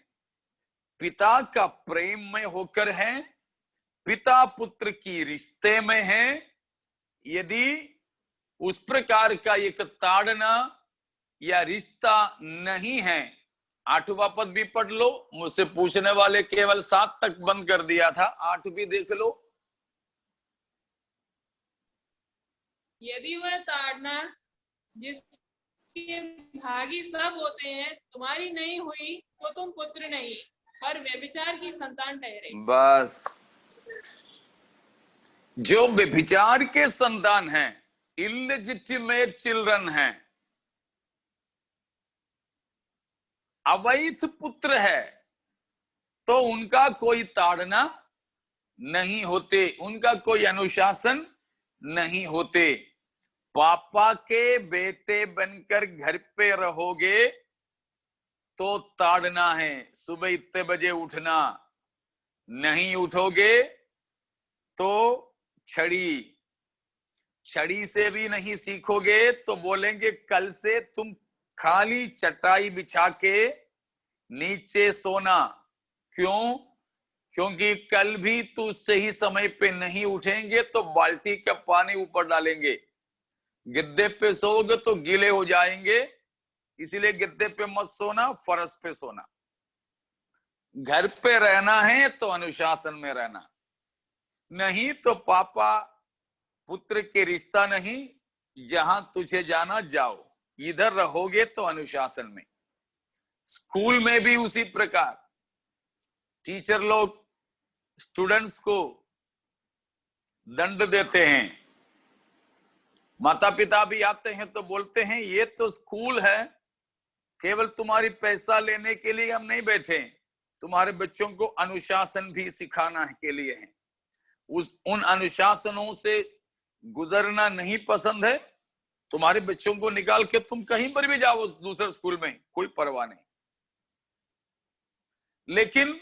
पिता का प्रेम में होकर है, पिता पुत्र की रिश्ते में है। यदि उस प्रकार का एक ताड़ना या रिश्ता नहीं है, 8वां पद भी पढ़ लो। मुझसे पूछने वाले केवल 7 तक बंद कर दिया था, 8 भी देख लो। यदि वह ताड़ना जिसके भागी सब होते हैं तुम्हारी नहीं हुई तो तुम पुत्र नहीं पर व्यभिचार की संतान ठहरे। बस, जो व्यभिचार के संतान हैं, इलिजिटिमेट चिल्ड्रन हैं, अवैध पुत्र है, तो उनका कोई ताड़ना नहीं होते, उनका कोई अनुशासन नहीं होते। पापा के बेटे बनकर घर पे रहोगे तो ताड़ना है, सुबह इतने बजे उठना, नहीं उठोगे तो छड़ी से भी नहीं सीखोगे तो बोलेंगे कल से तुम खाली चटाई बिछा के नीचे सोना। क्यों? क्योंकि कल भी तू सही समय पे नहीं उठेंगे तो बाल्टी का पानी ऊपर डालेंगे। गद्दे पे सोओगे तो गीले हो जाएंगे, इसीलिए गद्दे पे मत सोना, फर्श पे सोना। घर पे रहना है तो अनुशासन में रहना, नहीं तो पापा पुत्र के रिश्ता नहीं, जहां तुझे जाना जाओ, इधर रहोगे तो अनुशासन में। स्कूल में भी उसी प्रकार टीचर लोग स्टूडेंट्स को दंड देते हैं, माता पिता भी आते हैं तो बोलते हैं ये तो स्कूल है, केवल तुम्हारी पैसा लेने के लिए हम नहीं बैठे, तुम्हारे बच्चों को अनुशासन भी सिखाना के लिए है। उन अनुशासनों से गुजरना नहीं पसंद है, तुम्हारे बच्चों को निकाल के तुम कहीं पर भी जाओ दूसरे स्कूल में, कोई परवाह नहीं। लेकिन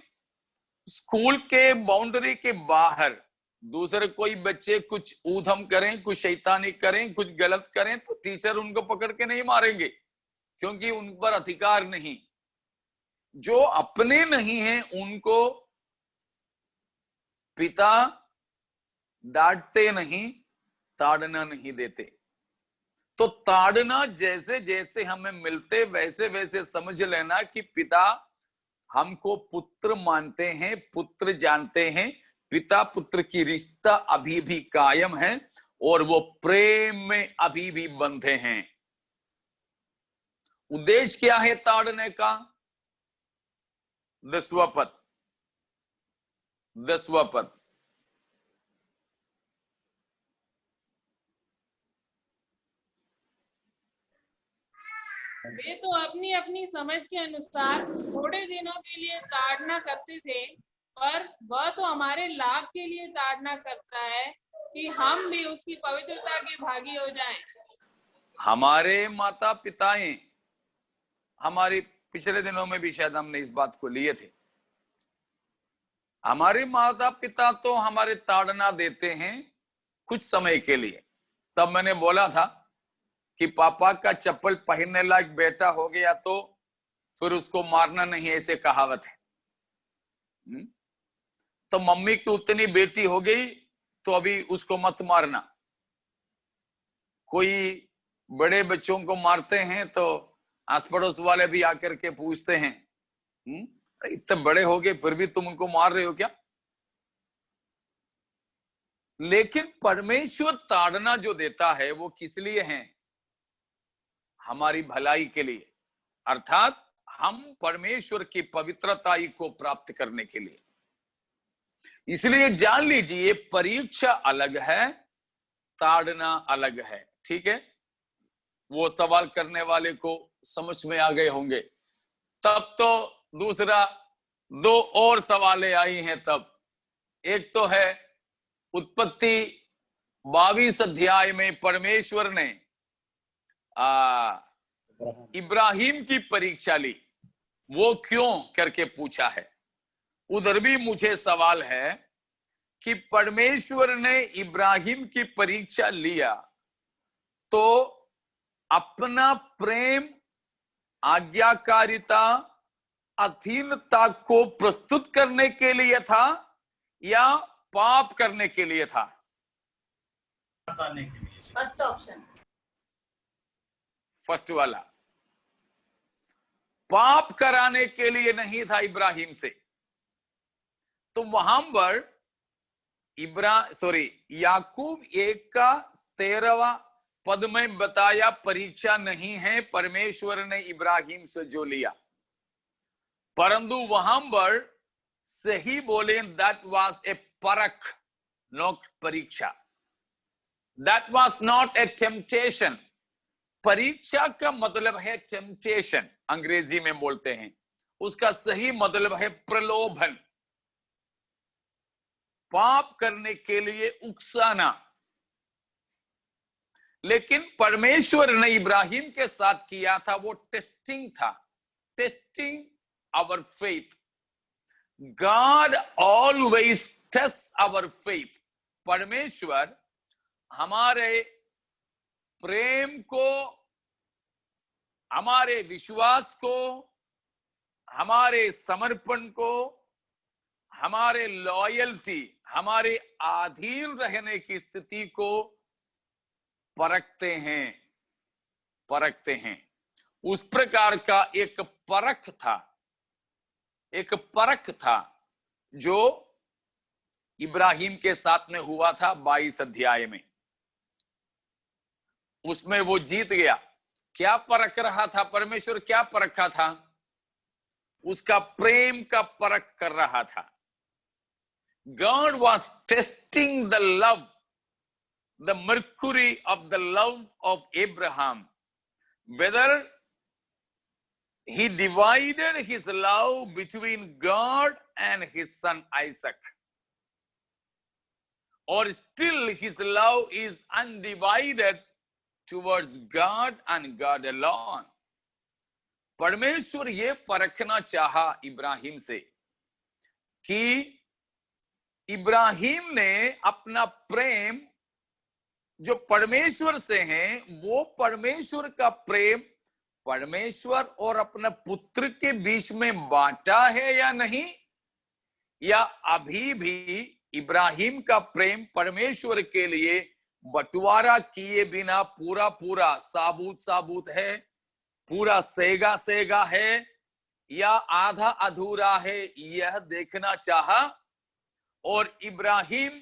स्कूल के बाउंड्री के बाहर दूसरे कोई बच्चे कुछ ऊधम करें, कुछ शैतानी करें, कुछ गलत करें तो टीचर उनको पकड़ के नहीं मारेंगे, क्योंकि उन पर अधिकार नहीं। जो अपने नहीं हैं उनको पिता डांटते नहीं, ताड़ना नहीं देते। तो ताड़ना जैसे जैसे हमें मिलते वैसे वैसे समझ लेना कि पिता हमको पुत्र मानते हैं, पुत्र जानते हैं, पिता पुत्र की रिश्ता अभी भी कायम है और वो प्रेम में अभी भी बंधे हैं। उद्देश्य क्या है ताड़ने का? 10वां पद, 10वां पद। वे तो अपनी अपनी समझ के अनुसार थोड़े दिनों के लिए ताड़ना करते थे, पर वह तो हमारे लाभ के लिए ताड़ना करता है कि हम भी उसकी पवित्रता के भागी हो जाएं। हमारे माता पिताएं, हमारे पिछले दिनों में भी शायद हमने इस बात को लिए थे, हमारे माता पिता तो हमारे ताड़ना देते हैं कुछ समय के लिए। तब मैंने बोला था कि पापा का चप्पल पहनने लायक बेटा हो गया तो फिर उसको मारना नहीं, ऐसे कहावत है। तो मम्मी की उतनी बेटी हो गई तो अभी उसको मत मारना। कोई बड़े बच्चों को मारते हैं तो आस पड़ोस वाले भी आकर के पूछते हैं, इतने बड़े हो गए फिर भी तुम उनको मार रहे हो क्या? लेकिन परमेश्वर ताड़ना जो देता है वो किस लिए है? हमारी भलाई के लिए, अर्थात हम परमेश्वर की पवित्रता को प्राप्त करने के लिए। इसलिए जान लीजिए परीक्षा अलग है, ताड़ना अलग है। ठीक है, वो सवाल करने वाले को समझ में आ गए होंगे। तब तो दूसरा 2 और सवालें आई हैं। तब एक तो है उत्पत्ति 22 अध्याय में परमेश्वर ने इब्राहिम की परीक्षा ली, वो क्यों करके पूछा है। उधर भी मुझे सवाल है कि परमेश्वर ने इब्राहिम की परीक्षा लिया तो अपना प्रेम, आज्ञाकारिता, अधीनता को प्रस्तुत करने के लिए था या पाप करने के लिए था? फर्स्ट ऑप्शन, फर्स्ट वाला। पाप कराने के लिए नहीं था इब्राहिम से। तो वहां पर याकूब 1:13 पद में बताया परीक्षा नहीं है परमेश्वर ने इब्राहिम से जो लिया, परंतु वहां पर सही बोले दैट वाज ए परख, नॉट परीक्षा। That was not a temptation. परीक्षा का मतलब है टेम्पटेशन, अंग्रेजी में बोलते हैं, उसका सही मतलब है प्रलोभन, पाप करने के लिए उकसाना। लेकिन परमेश्वर ने इब्राहिम के साथ किया था वो टेस्टिंग था, testing our faith. God always test our faith. परमेश्वर हमारे प्रेम को हमारे विश्वास को, हमारे समर्पण को, हमारे लॉयल्टी, हमारे अधीन रहने की स्थिति को परखते हैं। उस प्रकार का एक परख था जो इब्राहिम के साथ में हुआ था 22 अध्याय में। उसमें वो जीत गया। क्या परख रहा था परमेश्वर? क्या परखा था? उसका प्रेम का परख कर रहा था। God was testing the love, the mercury of the love of Abraham, whether he divided his love between God and his son Isaac, or still his love is undivided towards God and God alone. परमेश्वर ये परखना चाहा इब्राहिम से कि इब्राहिम ने अपना प्रेम जो परमेश्वर से है, वो परमेश्वर का प्रेम परमेश्वर और अपने पुत्र के बीच में बांटा है या नहीं, या अभी भी इब्राहिम का प्रेम परमेश्वर के लिए बंटवारा किए बिना पूरा साबुत है, पूरा सेगा है, या आधा अधूरा है, यह देखना चाहा। और इब्राहिम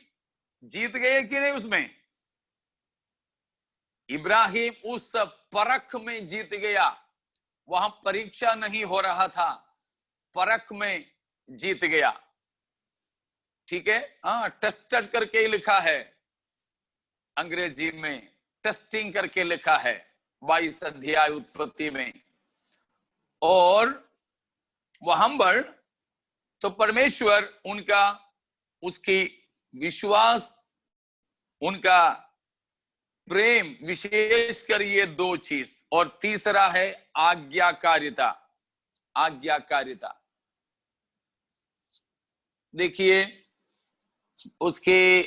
जीत गए कि नहीं? उसमें इब्राहिम उस परख में जीत गया। वहां परीक्षा नहीं हो रहा था, परख में जीत गया। ठीक है, हाँ, टेस्टेड करके लिखा है अंग्रेजी में, टेस्टिंग करके लिखा है 22 अध्याय उत्पत्ति में। और वहां पर तो परमेश्वर उनका, उसकी विश्वास, उनका प्रेम, विशेषकर ये दो चीज, और तीसरा है आज्ञाकारिता। देखिए उसके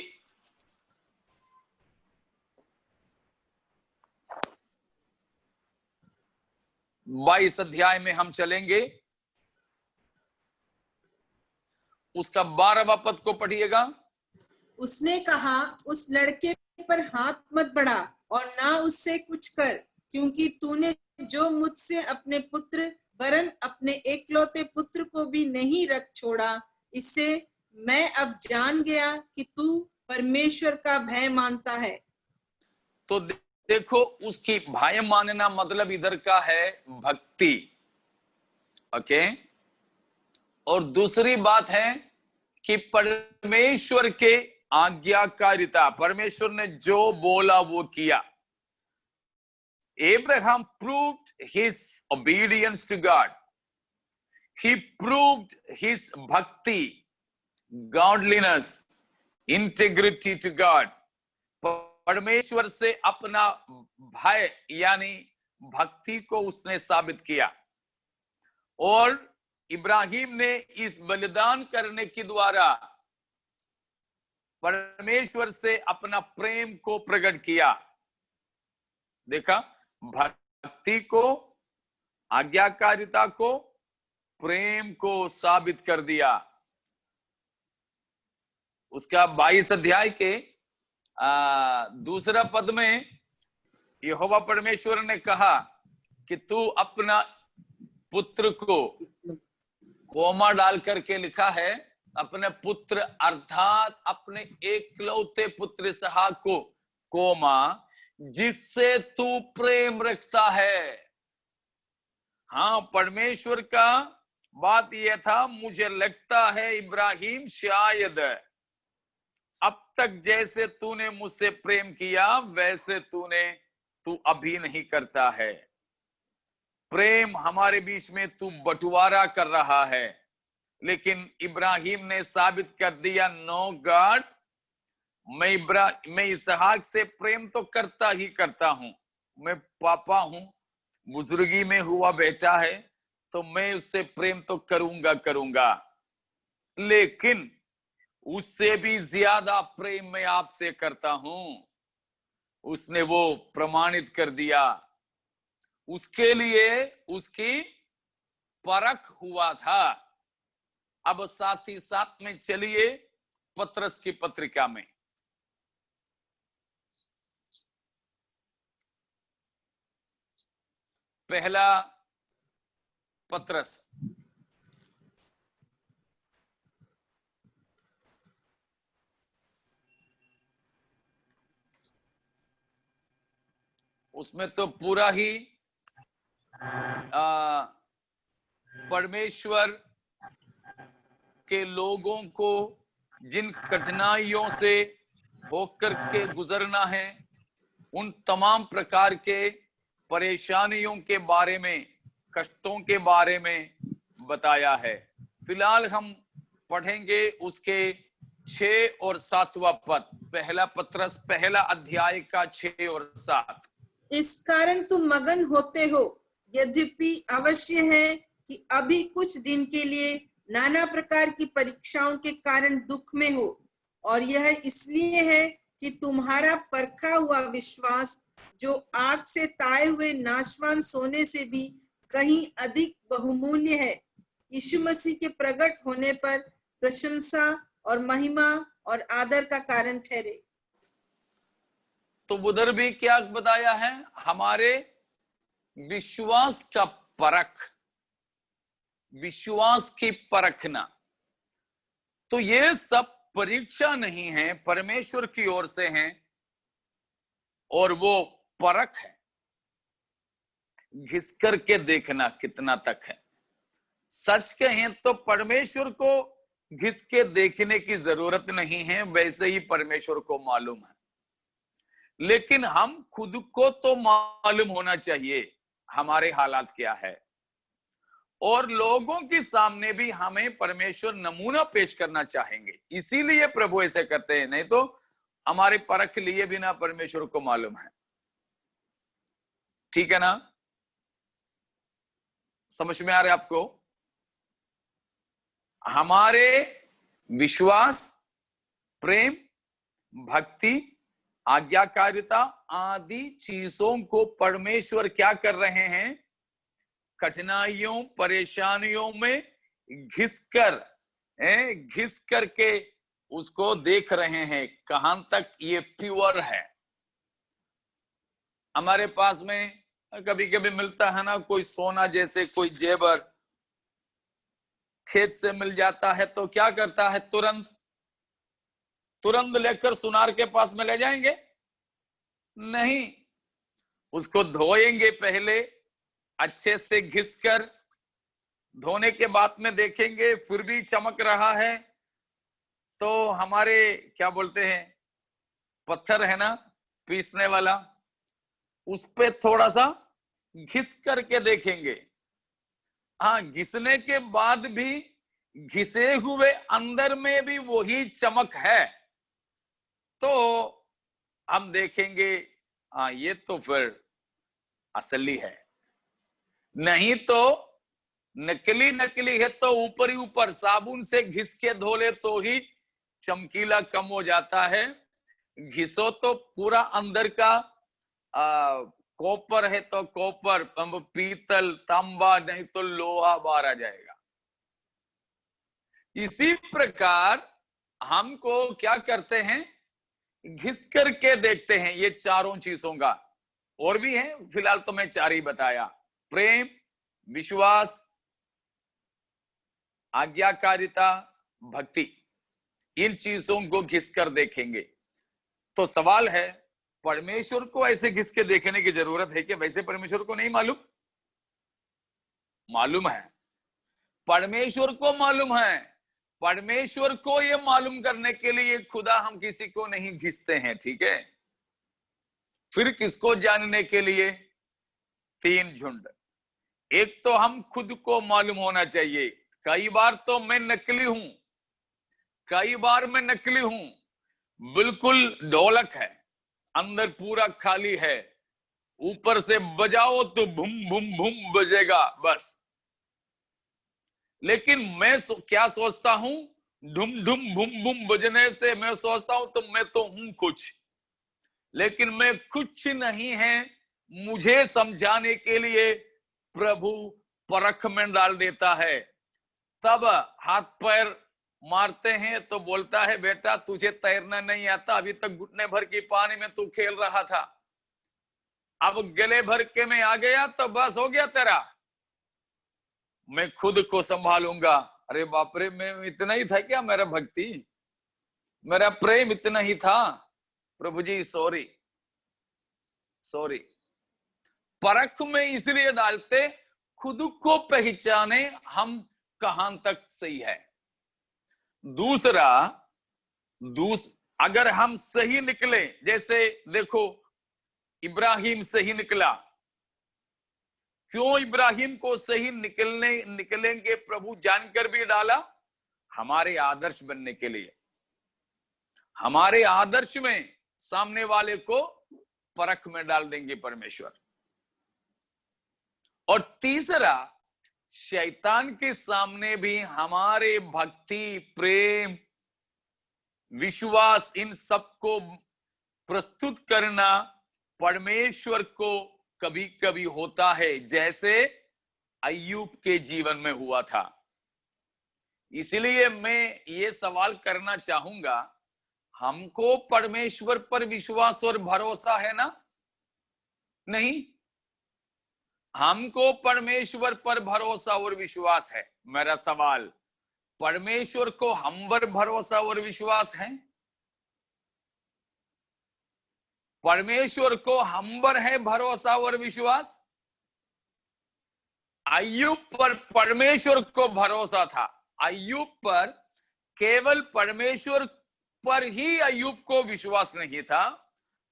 22 अध्याय में हम चलेंगे, उसका 12वां पद को पढ़िएगा। उसने कहा, उस लड़के पर हाथ मत बढ़ा और ना उससे कुछ कर, क्योंकि तूने जो मुझसे अपने पुत्र वरन अपने एकलौते पुत्र को भी नहीं रख छोड़ा, इससे मैं अब जान गया कि तू परमेश्वर का भय मानता है। तो देखो, उसकी भय मानना मतलब इधर का है भक्ति। ओके, और दूसरी बात है कि परमेश्वर के आज्ञाकारिता, परमेश्वर ने जो बोला वो किया। Abraham proved his obedience to God. He proved his bhakti, godliness, integrity to God. परमेश्वर से अपना भय यानी भक्ति को उसने साबित किया। और इब्राहिम ने इस बलिदान करने के द्वारा परमेश्वर से अपना प्रेम को प्रकट किया। देखा, भक्ति को, आज्ञाकारिता को, प्रेम को साबित कर दिया। उसका 22 अध्याय के दूसरा पद में यहोवा परमेश्वर ने कहा कि तू अपना पुत्र को, कोमा डाल करके लिखा है, अपने पुत्र अर्थात अपने एकलौते पुत्र इसहाक को, कोमा, जिससे तू प्रेम रखता है। हाँ, परमेश्वर का बात यह था, मुझे लगता है इब्राहिम शायद अब तक जैसे तूने मुझसे प्रेम किया वैसे तू अभी नहीं करता है। प्रेम हमारे बीच में तू बंटवारा कर रहा है। लेकिन इब्राहिम ने साबित कर दिया, नो गॉड, मैं इसहाक से प्रेम तो करता ही करता हूं। मैं पापा हूं, बुजुर्गी में हुआ बेटा है, तो मैं उससे प्रेम तो करूंगा, लेकिन उससे भी ज्यादा प्रेम मैं आपसे करता हूं। उसने वो प्रमाणित कर दिया। उसके लिए उसकी परख हुआ था। अब साथ ही साथ में चलिए पत्रस की पत्रिका में, पहला पत्रस उसमें तो पूरा ही परमेश्वर के लोगों को जिन कठिनाइयों से होकर के गुजरना है, उन तमाम प्रकार के परेशानियों के बारे में, कष्टों के बारे में बताया है। फिलहाल हम पढ़ेंगे उसके 6 और 7वां पद, पहला पत्रस पहला अध्याय का 6 और 7। इस कारण तुम मगन होते हो, यद्यपि अवश्य है कि अभी कुछ दिन के लिए नाना प्रकार की परीक्षाओं के कारण दुख में हो, और यह इसलिए है कि तुम्हारा परखा हुआ विश्वास, जो आग से ताए हुए नाशवान सोने से भी कहीं अधिक बहुमूल्य है, यीशु मसीह के प्रकट होने पर प्रशंसा और महिमा और आदर का कारण ठहरे। तो उधर भी क्या बताया है? हमारे विश्वास का परख, विश्वास की परखना। तो ये सब परीक्षा नहीं है, परमेश्वर की ओर से है, और वो परख है, घिस करके देखना कितना तक है। सच कहें तो परमेश्वर को घिस के देखने की जरूरत नहीं है, वैसे ही परमेश्वर को मालूम है। लेकिन हम खुद को तो मालूम होना चाहिए हमारे हालात क्या है, और लोगों के सामने भी हमें परमेश्वर नमूना पेश करना चाहेंगे। इसीलिए प्रभु ऐसे करते हैं, नहीं तो हमारे परख लिए बिना परमेश्वर को मालूम है। ठीक है ना? समझ में आ रहा है आपको? हमारे विश्वास, प्रेम, भक्ति, आज्ञाकारिता आदि चीजों को परमेश्वर क्या कर रहे हैं? कठिनाइयों, परेशानियों में घिस करके उसको देख रहे हैं कहां तक ये प्योर है। हमारे पास में कभी कभी मिलता है ना कोई सोना, जैसे कोई जेवर खेत से मिल जाता है, तो क्या करता है? तुरंत लेकर सुनार के पास में ले जाएंगे? नहीं, उसको धोएंगे पहले अच्छे से घिस कर। धोने के बाद में देखेंगे फिर भी चमक रहा है, तो हमारे क्या बोलते हैं, पत्थर है ना पीसने वाला, उस पे थोड़ा सा घिस करके देखेंगे। हाँ, घिसने के बाद भी घिसे हुए अंदर में भी वही चमक है, तो हम देखेंगे हाँ ये तो फिर असली है। नहीं तो नकली है, तो ऊपर ही ऊपर साबुन से घिस के धो ले तो ही चमकीला कम हो जाता है। घिसो तो पूरा अंदर का कॉपर है तो कॉपर, पीतल, तांबा, नहीं तो लोहा बाहर आ जाएगा। इसी प्रकार हमको क्या करते हैं? घिस करके देखते हैं ये चारों चीजों का। और भी है, फिलहाल तो मैं 4 ही बताया, प्रेम, विश्वास, आज्ञाकारिता, भक्ति। इन चीजों को घिस कर देखेंगे। तो सवाल है, परमेश्वर को ऐसे घिस के देखने की जरूरत है कि वैसे परमेश्वर को नहीं मालूम? मालूम है, परमेश्वर को मालूम है। परमेश्वर को ये मालूम करने के लिए खुदा हम किसी को नहीं घिसते हैं, ठीक है? फिर किसको जानने के लिए? 3 झुंड। एक तो हम खुद को मालूम होना चाहिए। कई बार तो मैं नकली हूं, कई बार मैं नकली हूं, बिल्कुल ढोलक है, अंदर पूरा खाली है, ऊपर से बजाओ तो भूम भूम भूम बजेगा बस। लेकिन मैं क्या सोचता हूं? ढुम ढुम भूम भूम बजने से मैं सोचता हूं तो मैं तो हूं कुछ, लेकिन मैं कुछ नहीं है। मुझे समझाने के लिए प्रभु परख में डाल देता है। तब हाथ पैर मारते हैं तो बोलता है, बेटा तुझे तैरना नहीं आता, अभी तक घुटने भर की पानी में तू खेल रहा था, अब गले भर के में आ गया तो बस हो गया तेरा, मैं खुद को संभालूंगा। अरे बाप रे, मैं इतना ही था क्या? मेरा भक्ति, मेरा प्रेम इतना ही था? प्रभु जी सॉरी सॉरी। परख में इसलिए डालते, खुद को पहचाने हम कहां तक सही है। दूसरा अगर हम सही निकले, जैसे देखो इब्राहिम सही निकला। क्यों इब्राहिम को सही निकलेंगे प्रभु जानकर भी डाला? हमारे आदर्श बनने के लिए, हमारे आदर्श में सामने वाले को परख में डाल देंगे परमेश्वर। और तीसरा, शैतान के सामने भी हमारे भक्ति, प्रेम, विश्वास, इन सबको प्रस्तुत करना परमेश्वर को कभी कभी होता है, जैसे अय्यूब के जीवन में हुआ था। इसलिए मैं ये सवाल करना चाहूंगा, हमको परमेश्वर पर विश्वास और भरोसा है ना? नहीं, हमको परमेश्वर पर भरोसा और विश्वास है। मेरा सवाल, परमेश्वर को हम पर भरोसा और विश्वास है? परमेश्वर को हम पर है भरोसा और विश्वास? अय्यूब पर परमेश्वर को भरोसा था। अय्यूब पर केवल परमेश्वर पर ही अय्यूब को विश्वास नहीं था,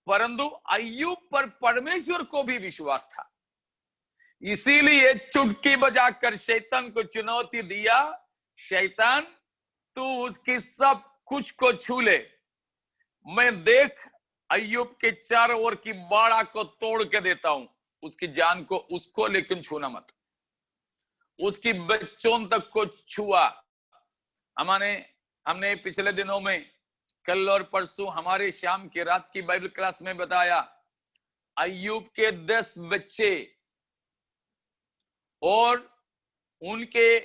परंतु अय्यूब पर परमेश्वर को भी विश्वास था। इसीलिए चुटकी बजाकर शैतान को चुनौती दिया, शैतान तू उसकी सब कुछ को छू ले, मैं देख अय्यूब के चारों ओर की बाड़ा को तोड़ के देता हूं, उसकी जान को, उसको लेकिन छूना मत। उसकी बच्चों तक को छुआ। हमने पिछले दिनों में, कल और परसों हमारे शाम की रात की बाइबल क्लास में बताया, अय्यूब के 10 बच्चे और उनके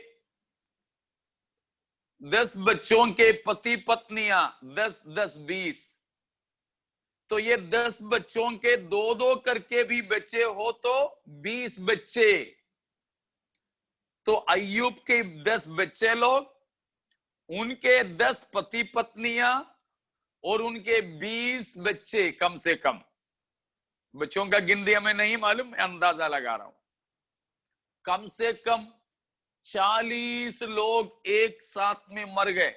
10 बच्चों के पति पत्नियां 10-10-20, तो ये 10 बच्चों के 2-2 करके भी बच्चे हो तो 20 बच्चे। तो अय्यूब के 10 बच्चे लोग, उनके 10 पति पत्नियां और उनके 20 बच्चे, कम से कम, बच्चों का गिनती हमें नहीं मालूम, मैं अंदाजा लगा रहा हूं, कम से कम 40 लोग एक साथ में मर गए।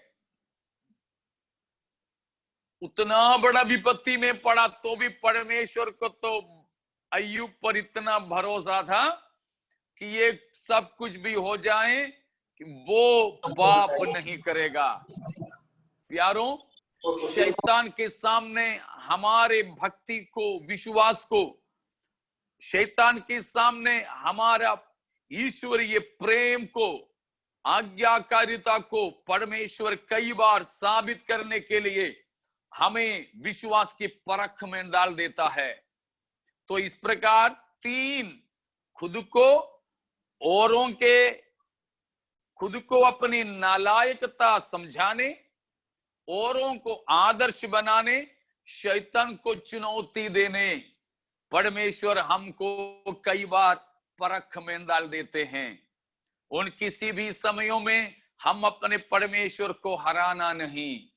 उतना बड़ा विपत्ति में पड़ा तो भी परमेश्वर को तो अय्यूब पर इतना भरोसा था कि ये सब कुछ भी हो जाए कि वो पाप नहीं करेगा। प्यारों, शैतान के सामने हमारे भक्ति को, विश्वास को, शैतान के सामने हमारा ईश्वरीय प्रेम को, आज्ञाकारिता को परमेश्वर कई बार साबित करने के लिए हमें विश्वास की परख में डाल देता है। तो इस प्रकार 3, खुद को अपनी नालायकता समझाने, औरों को आदर्श बनाने, शैतान को चुनौती देने, परमेश्वर हमको कई बार परख में डाल देते हैं। उन किसी भी समयों में हम अपने परमेश्वर को हराना नहीं।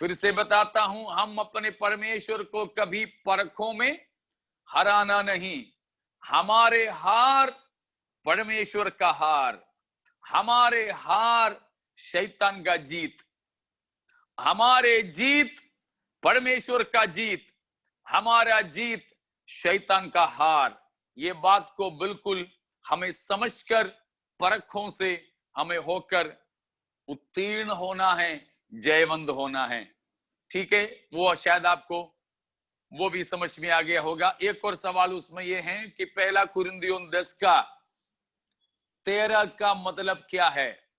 फिर से बताता हूं, हम अपने परमेश्वर को कभी परखों में हराना नहीं। हमारे हार परमेश्वर का हार, हमारे हार शैतान का जीत, हमारे जीत परमेश्वर का जीत, हमारा जीत शैतान का हार। ये बात को बिल्कुल हमें समझकर परखों से हमें होकर उत्तीर्ण होना है, जयवंत होना है। ठीक है, वो शायद आपको वो भी समझ में आ गया होगा। एक और सवाल उसमें ये है कि 1 कुरिन्थियों 10:13 का मतलब क्या है?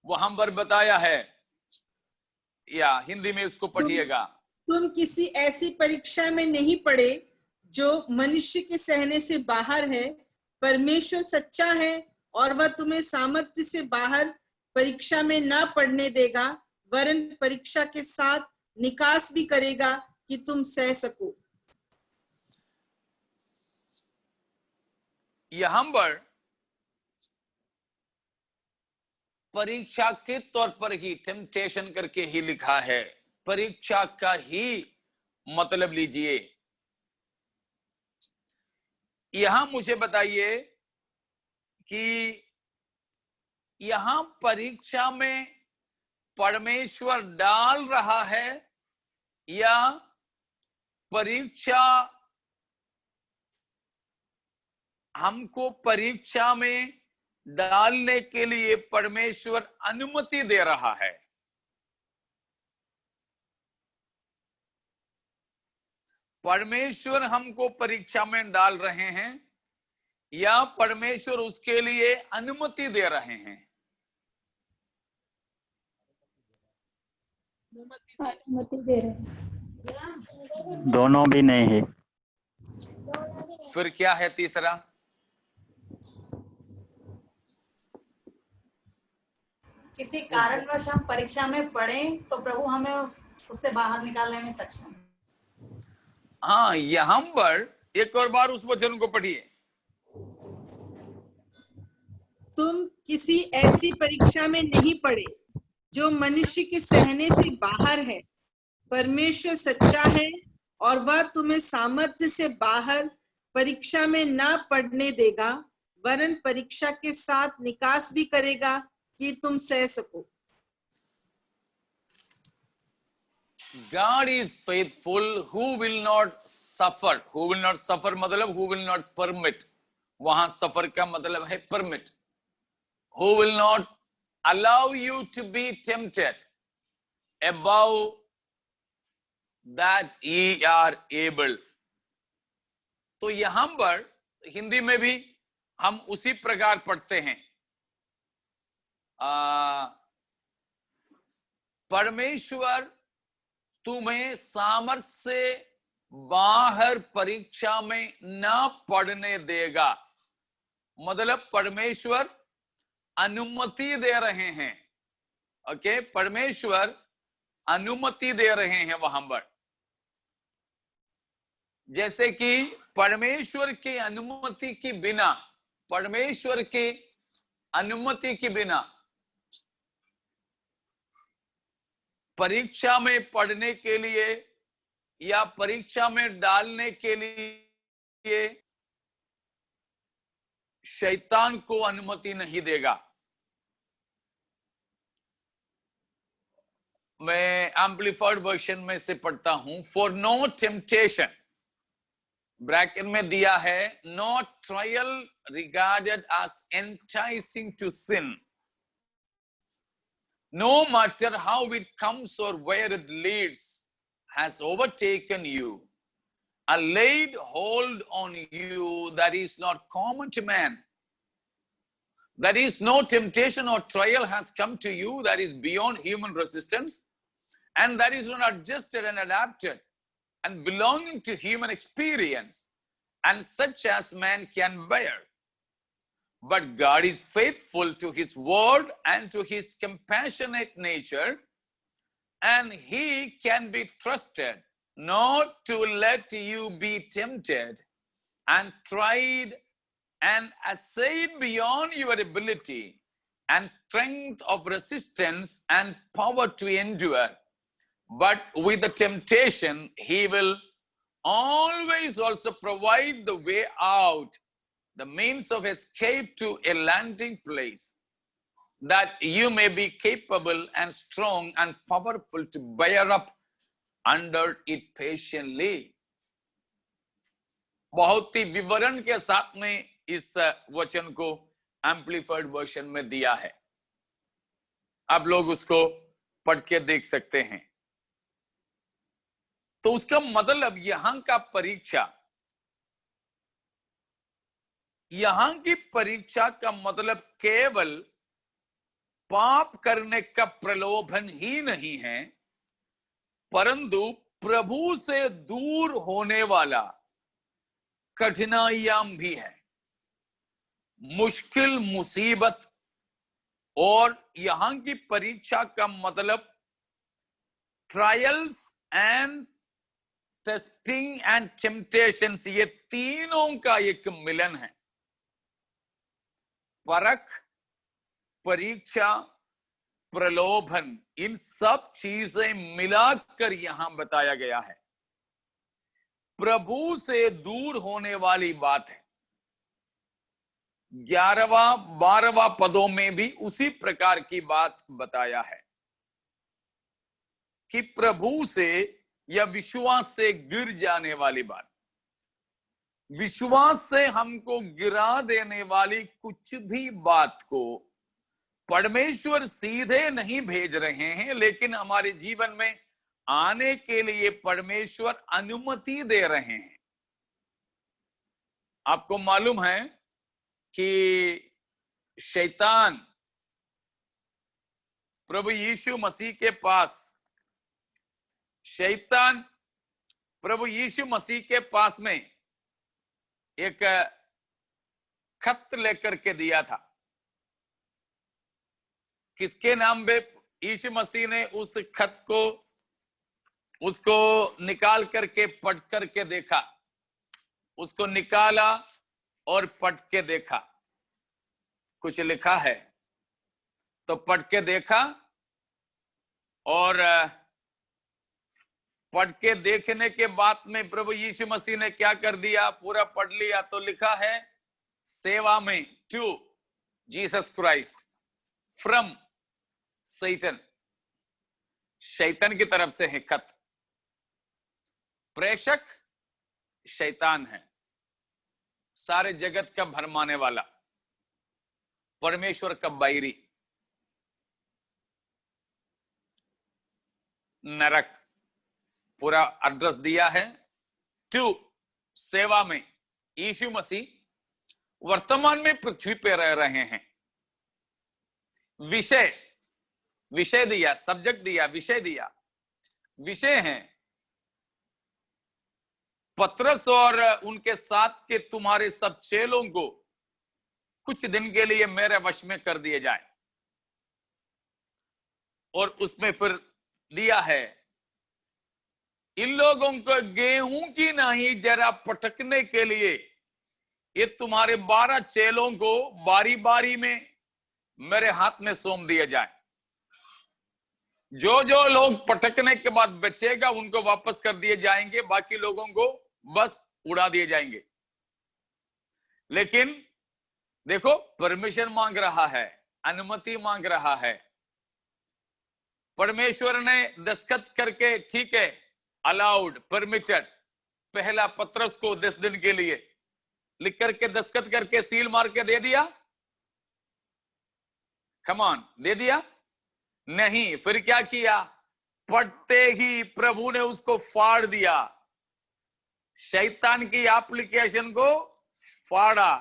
वो हम पर बताया है, या हिंदी में उसको पढ़िएगा। तुम किसी ऐसी परीक्षा में नहीं पड़े जो मनुष्य के सहने से बाहर है, परमेश्वर सच्चा है और वह तुम्हें सामर्थ्य से बाहर परीक्षा में ना पड़ने देगा, वरन परीक्षा के साथ निकास भी करेगा कि तुम सह सको। यहां पर परीक्षा के तौर पर ही टेम्पटेशन करके ही लिखा है, परीक्षा का ही मतलब लीजिए। यहां मुझे बताइए कि यहां परीक्षा में परमेश्वर डाल रहा है या परीक्षा हमको परीक्षा में डालने के लिए परमेश्वर अनुमति दे रहा है? परमेश्वर हमको परीक्षा में डाल रहे हैं या परमेश्वर उसके लिए अनुमति दे रहे हैं? अनुमति दे रहे हैं। दोनों भी नहीं है। फिर क्या है तीसरा? किसी कारणवश हम परीक्षा में पड़े तो प्रभु हमें उससे बाहर निकालने में सक्षम है। हाँ, यहां पर एक और बार उस वचन को पढ़िए। तुम किसी ऐसी परीक्षा में नहीं पड़े जो मनुष्य के सहने से बाहर है, परमेश्वर सच्चा है और वह तुम्हें सामर्थ्य से बाहर परीक्षा में ना पड़ने देगा, वरन परीक्षा के साथ निकास भी करेगा कि तुम सह सको। God is faithful who will not suffer. Who will not suffer मतलब who will not permit. वहां suffer का मतलब है permit. Who will not allow you to be tempted above that ye are able. तो यहां पर हिंदी में भी हम उसी प्रकार पढ़ते हैं। परमेश्वर तुम्हें सामर्थ्य से बाहर परीक्षा में न पड़ने देगा, मतलब परमेश्वर अनुमति दे रहे हैं। ओके, परमेश्वर अनुमति दे रहे हैं वहां पर। जैसे कि परमेश्वर की अनुमति के बिना, परमेश्वर की अनुमति के बिना परीक्षा में पढ़ने के लिए या परीक्षा में डालने के लिए शैतान को अनुमति नहीं देगा। मैं एम्पलीफाइड वर्जन में से पढ़ता हूं। फॉर नो टेम्पटेशन, ब्रैकेट में दिया है, no trial regarded as enticing to sin, no matter how it comes or where it leads, has overtaken you and laid hold on you that is not common to man. That is, no temptation or trial has come to you that is beyond human resistance, and that is not adjusted and adapted and belonging to human experience, and such as man can bear. But God is faithful to his word and to his compassionate nature, and he can be trusted not to let you be tempted and tried and assayed beyond your ability and strength of resistance and power to endure. But with the temptation, he will always also provide the way out, the means of escape to a landing place, that you may be capable and strong and powerful to bear up under it patiently. बहुत ही विवरण के साथ में इस वचन को amplified version में दिया है। आप लोग उसको पढ़ के देख सकते हैं। तो उसका मतलब यहां का परीक्षा, यहां की परीक्षा का मतलब केवल पाप करने का प्रलोभन ही नहीं है, परंतु प्रभु से दूर होने वाला कठिनाइयां भी है, मुश्किल मुसीबत, और यहां की परीक्षा का मतलब trials and testing and temptations, ये तीनों का एक मिलन है। परख, परीक्षा, प्रलोभन, इन सब चीजें मिलाकर यहां बताया गया है। प्रभु से दूर होने वाली बात है। 11वां 12वां पदों में भी उसी प्रकार की बात बताया है कि प्रभु से या विश्वास से गिर जाने वाली बात। विश्वास से हमको गिरा देने वाली कुछ भी बात को परमेश्वर सीधे नहीं भेज रहे हैं, लेकिन हमारे जीवन में आने के लिए परमेश्वर अनुमति दे रहे हैं। आपको मालूम है कि शैतान प्रभु यीशु मसीह के पास, शैतान प्रभु यीशु मसीह के पास में एक खत लेकर के दिया था। किसके नाम पे? यीशु मसीह ने उस खत को, उसको निकाल करके पढ़ करके देखा, उसको निकाला और पढ़ के देखा, कुछ लिखा है तो पढ़ के देखा, और पढ़ के देखने के बाद में प्रभु यीशु मसीह ने क्या कर दिया, पूरा पढ़ लिया तो लिखा है सेवा में, to Jesus Christ from Satan, शैतान की तरफ से है खत। प्रेषक शैतान है, सारे जगत का भरमाने वाला, परमेश्वर का बैरी, नरक, पूरा एड्रेस दिया है। टू सेवा में, यीशु मसीह वर्तमान में पृथ्वी पे रह रहे हैं। विषय, विषय दिया, सब्जेक्ट दिया, विषय दिया। विषय है पतरस और उनके साथ के तुम्हारे सब चेलों को कुछ दिन के लिए मेरे वश में कर दिए जाए। और उसमें फिर दिया है इन लोगों को गेहूं की नहीं जरा पटकने के लिए ये तुम्हारे 12 चेलों को बारी बारी में मेरे हाथ में सौंप दिए जाए। जो जो लोग पटकने के बाद बचेगा उनको वापस कर दिए जाएंगे, बाकी लोगों को बस उड़ा दिए जाएंगे। लेकिन देखो, परमिशन मांग रहा है, अनुमति मांग रहा है। परमेश्वर ने दस्तखत करके ठीक है, अलाउड, परमिटेड, पहला पत्रस को 10 दिन के लिए लिख करके दस्तखत करके सील मार के दे दिया। कम ऑन, दे दिया? नहीं, फिर क्या किया? पढ़ते ही प्रभु ने उसको फाड़ दिया, शैतान की एप्लीकेशन को फाड़ा,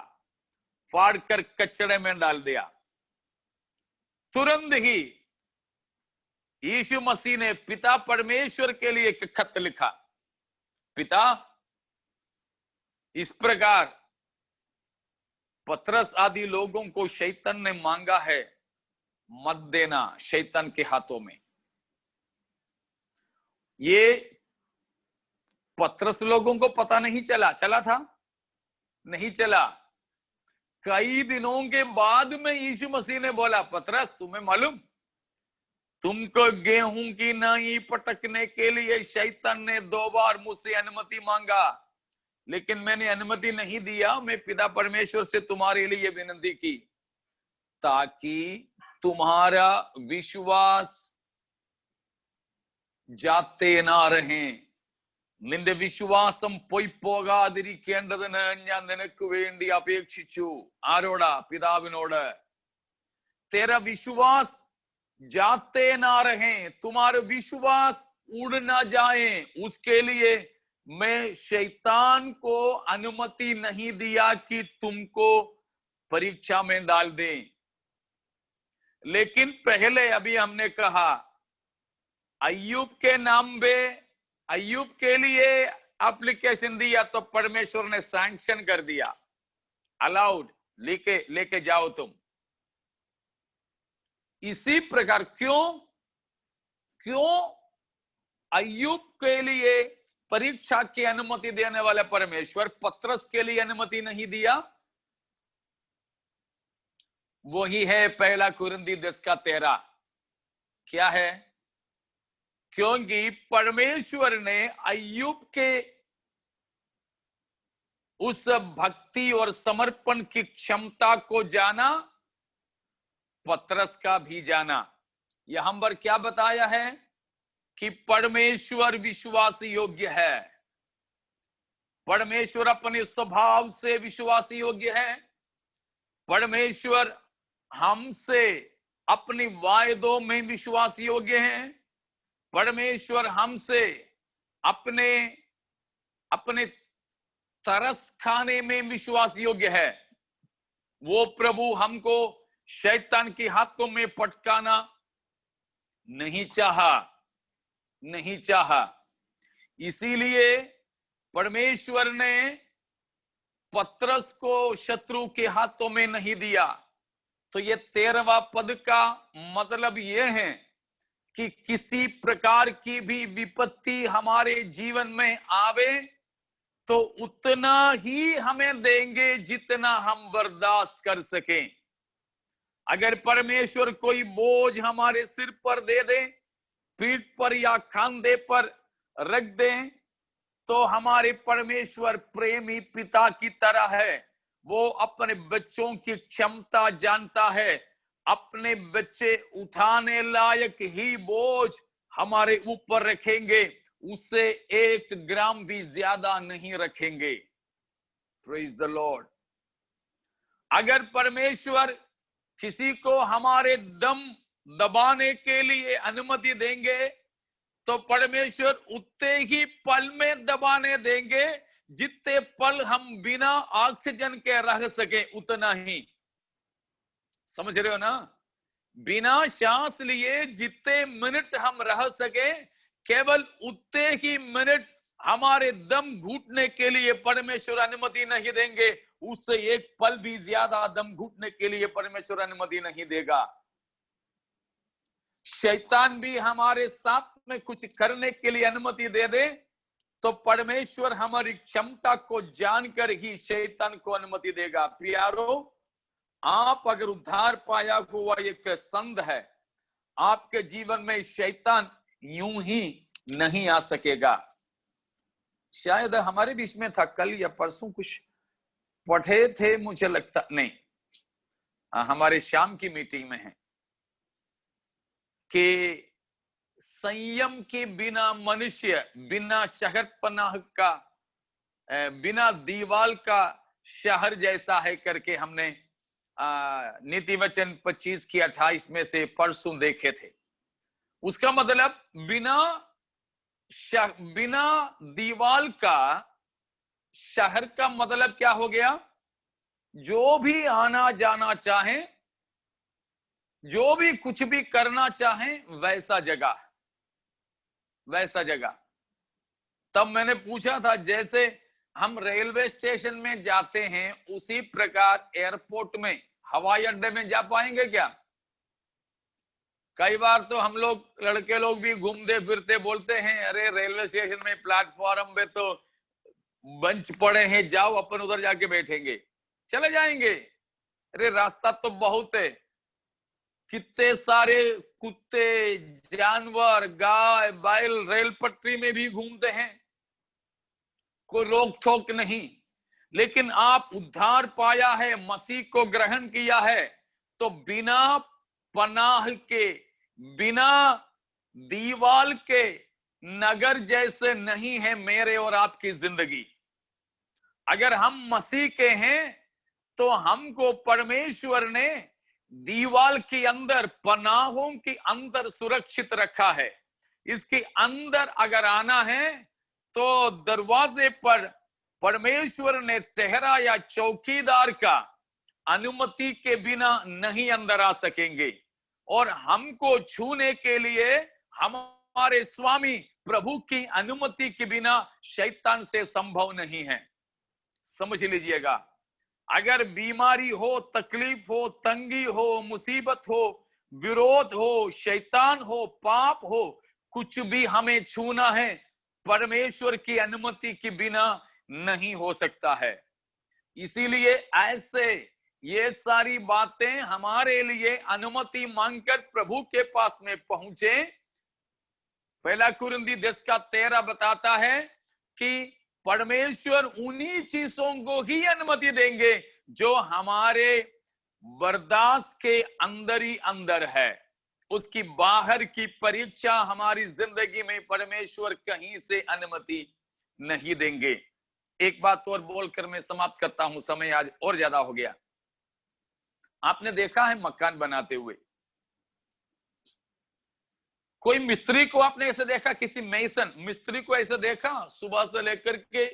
फाड़ कर कचड़े में डाल दिया। तुरंत ही यीशु मसीह ने पिता परमेश्वर के लिए एक खत लिखा, पिता इस प्रकार पतरस आदि लोगों को शैतान ने मांगा है, मत देना शैतान के हाथों में। ये पतरस लोगों को पता नहीं चला, चला था? नहीं चला। कई दिनों के बाद में यीशु मसीह ने बोला, पतरस तुम्हें मालूम, तुमको गेहूं की नाई पटकने के लिए शैतान ने 2 बार मुझसे अनुमति मांगा, लेकिन मैंने अनुमति नहीं दिया। मैं पिता परमेश्वर से तुम्हारे लिए विनती की ताकि तुम्हारा विश्वास जाते ना रहे। നിന്റെ വിശ്വാസം പോയി പോകാതിരിക്കേണ്ടതിന് ഞാൻ നിനക്ക് വേണ്ടി അപേക്ഷിച്ചു. ആരോടാ? പിതാവിനോട്. तेरा विश्वास जाते ना रहे, तुम्हारे विश्वास उड़ ना जाए, उसके लिए मैं शैतान को अनुमति नहीं दिया कि तुमको परीक्षा में डाल दें। लेकिन पहले अभी हमने कहा अय्यूब के नाम पे, अय्यूब के लिए एप्लीकेशन दिया तो परमेश्वर ने सैंक्शन कर दिया, अलाउड, लेके जाओ तुम। इसी प्रकार क्यों अय्यूब के लिए परीक्षा की अनुमति देने वाले परमेश्वर पत्रस के लिए अनुमति नहीं दिया? वही है 1 कुरिन्थी 10:13। क्या है? क्योंकि परमेश्वर ने अय्यूब के उस भक्ति और समर्पण की क्षमता को जाना, पत्रस का भी जाना। यहां पर क्या बताया है कि परमेश्वर विश्वास योग्य है, परमेश्वर अपने स्वभाव से विश्वास योग्य है, परमेश्वर हमसे अपनी वायदों में विश्वास योग्य है, परमेश्वर हमसे अपने तरस खाने में विश्वास योग्य है। वो प्रभु हमको शैतान के हाथों में पटकाना नहीं चाहा। इसीलिए परमेश्वर ने पत्रस को शत्रु के हाथों में नहीं दिया। तो ये 13वां पद का मतलब ये है कि किसी प्रकार की भी विपत्ति हमारे जीवन में आवे तो उतना ही हमें देंगे जितना हम बर्दाश्त कर सकें। अगर परमेश्वर कोई बोझ हमारे सिर पर दे दे, पीठ पर या कंधे पर रख दे, तो हमारे परमेश्वर प्रेमी पिता की तरह है। वो अपने बच्चों की क्षमता जानता है। अपने बच्चे उठाने लायक ही बोझ हमारे ऊपर रखेंगे, उससे 1 ग्राम भी ज्यादा नहीं रखेंगे। Praise the Lord. अगर परमेश्वर किसी को हमारे दम दबाने के लिए अनुमति देंगे तो परमेश्वर उतने ही पल में दबाने देंगे जितने पल हम बिना ऑक्सीजन के रह सके, उतना ही। समझ रहे हो ना? बिना सांस लिए जितने मिनट हम रह सके, केवल उतने ही मिनट हमारे दम घुटने के लिए परमेश्वर अनुमति नहीं देंगे। उससे 1 पल भी ज्यादा दम घुटने के लिए परमेश्वर अनुमति नहीं देगा। शैतान भी हमारे साथ में कुछ करने के लिए अनुमति दे दे तो परमेश्वर हमारी क्षमता को जानकर ही शैतान को अनुमति देगा। प्यारो, आप अगर उद्धार पाया हुआ एक संत है, आपके जीवन में शैतान यूं ही नहीं आ सकेगा। शायद हमारे बीच में था, कल या परसों कुछ पढ़े थे, मुझे लगता नहीं, हमारे शाम की मीटिंग में है कि संयम के बिना मनुष्य बिना शहरपनाह का, बिना दीवाल का शहर जैसा है करके हमने नीति वचन 25 की 28 में से परसों देखे थे। उसका मतलब बिना दीवाल का शहर का मतलब क्या हो गया? जो भी आना जाना चाहे, जो भी कुछ भी करना चाहे, वैसा जगह। तब मैंने पूछा था, जैसे हम रेलवे स्टेशन में जाते हैं उसी प्रकार एयरपोर्ट में, हवाई अड्डे में जा पाएंगे क्या? कई बार तो हम लोग लड़के लोग भी घूमते फिरते बोलते हैं, अरे रेलवे स्टेशन में प्लेटफॉर्म पे तो बेंच पड़े हैं, जाओ अपन उधर जाके बैठेंगे, चले जाएंगे। अरे रास्ता तो बहुत है, कितने सारे कुत्ते, जानवर, गाय, बैल रेल पटरी में भी घूमते हैं, कोई रोक टोक नहीं। लेकिन आप उद्धार पाया है, मसीह को ग्रहण किया है, तो बिना पनाह के, बिना दीवाल के नगर जैसे नहीं है मेरे और आपकी जिंदगी। अगर हम मसीह के हैं तो हमको परमेश्वर ने दीवाल के अंदर, पनाहों के अंदर सुरक्षित रखा है। इसके अंदर अगर आना है तो दरवाजे पर परमेश्वर ने ठहराया चौकीदार का अनुमति के बिना नहीं अंदर आ सकेंगे। और हमको छूने के लिए हमारे स्वामी प्रभु की अनुमति के बिना शैतान से संभव नहीं है। समझ लीजिएगा, अगर बीमारी हो, तकलीफ हो, तंगी हो, मुसीबत हो, विरोध हो, शैतान हो, पाप हो, कुछ भी हमें छूना है, परमेश्वर की अनुमति के बिना नहीं हो सकता है। इसीलिए ऐसे ये सारी बातें हमारे लिए अनुमति मांगकर प्रभु के पास में पहुंचे। पहला कुरिन्थी 10:13 बताता है कि परमेश्वर उन्हीं चीजों को ही अनुमति देंगे जो हमारे बर्दाश्त के अंदर ही अंदर है। उसकी बाहर की परीक्षा हमारी जिंदगी में परमेश्वर कहीं से अनुमति नहीं देंगे। एक बात और बोलकर मैं समाप्त करता हूं, समय आज और ज्यादा हो गया। आपने देखा है मकान बनाते हुए, कोई मिस्त्री को आपने ऐसे देखा, किसी मेसन मिस्त्री को ऐसे देखा, सुबह से लेकर के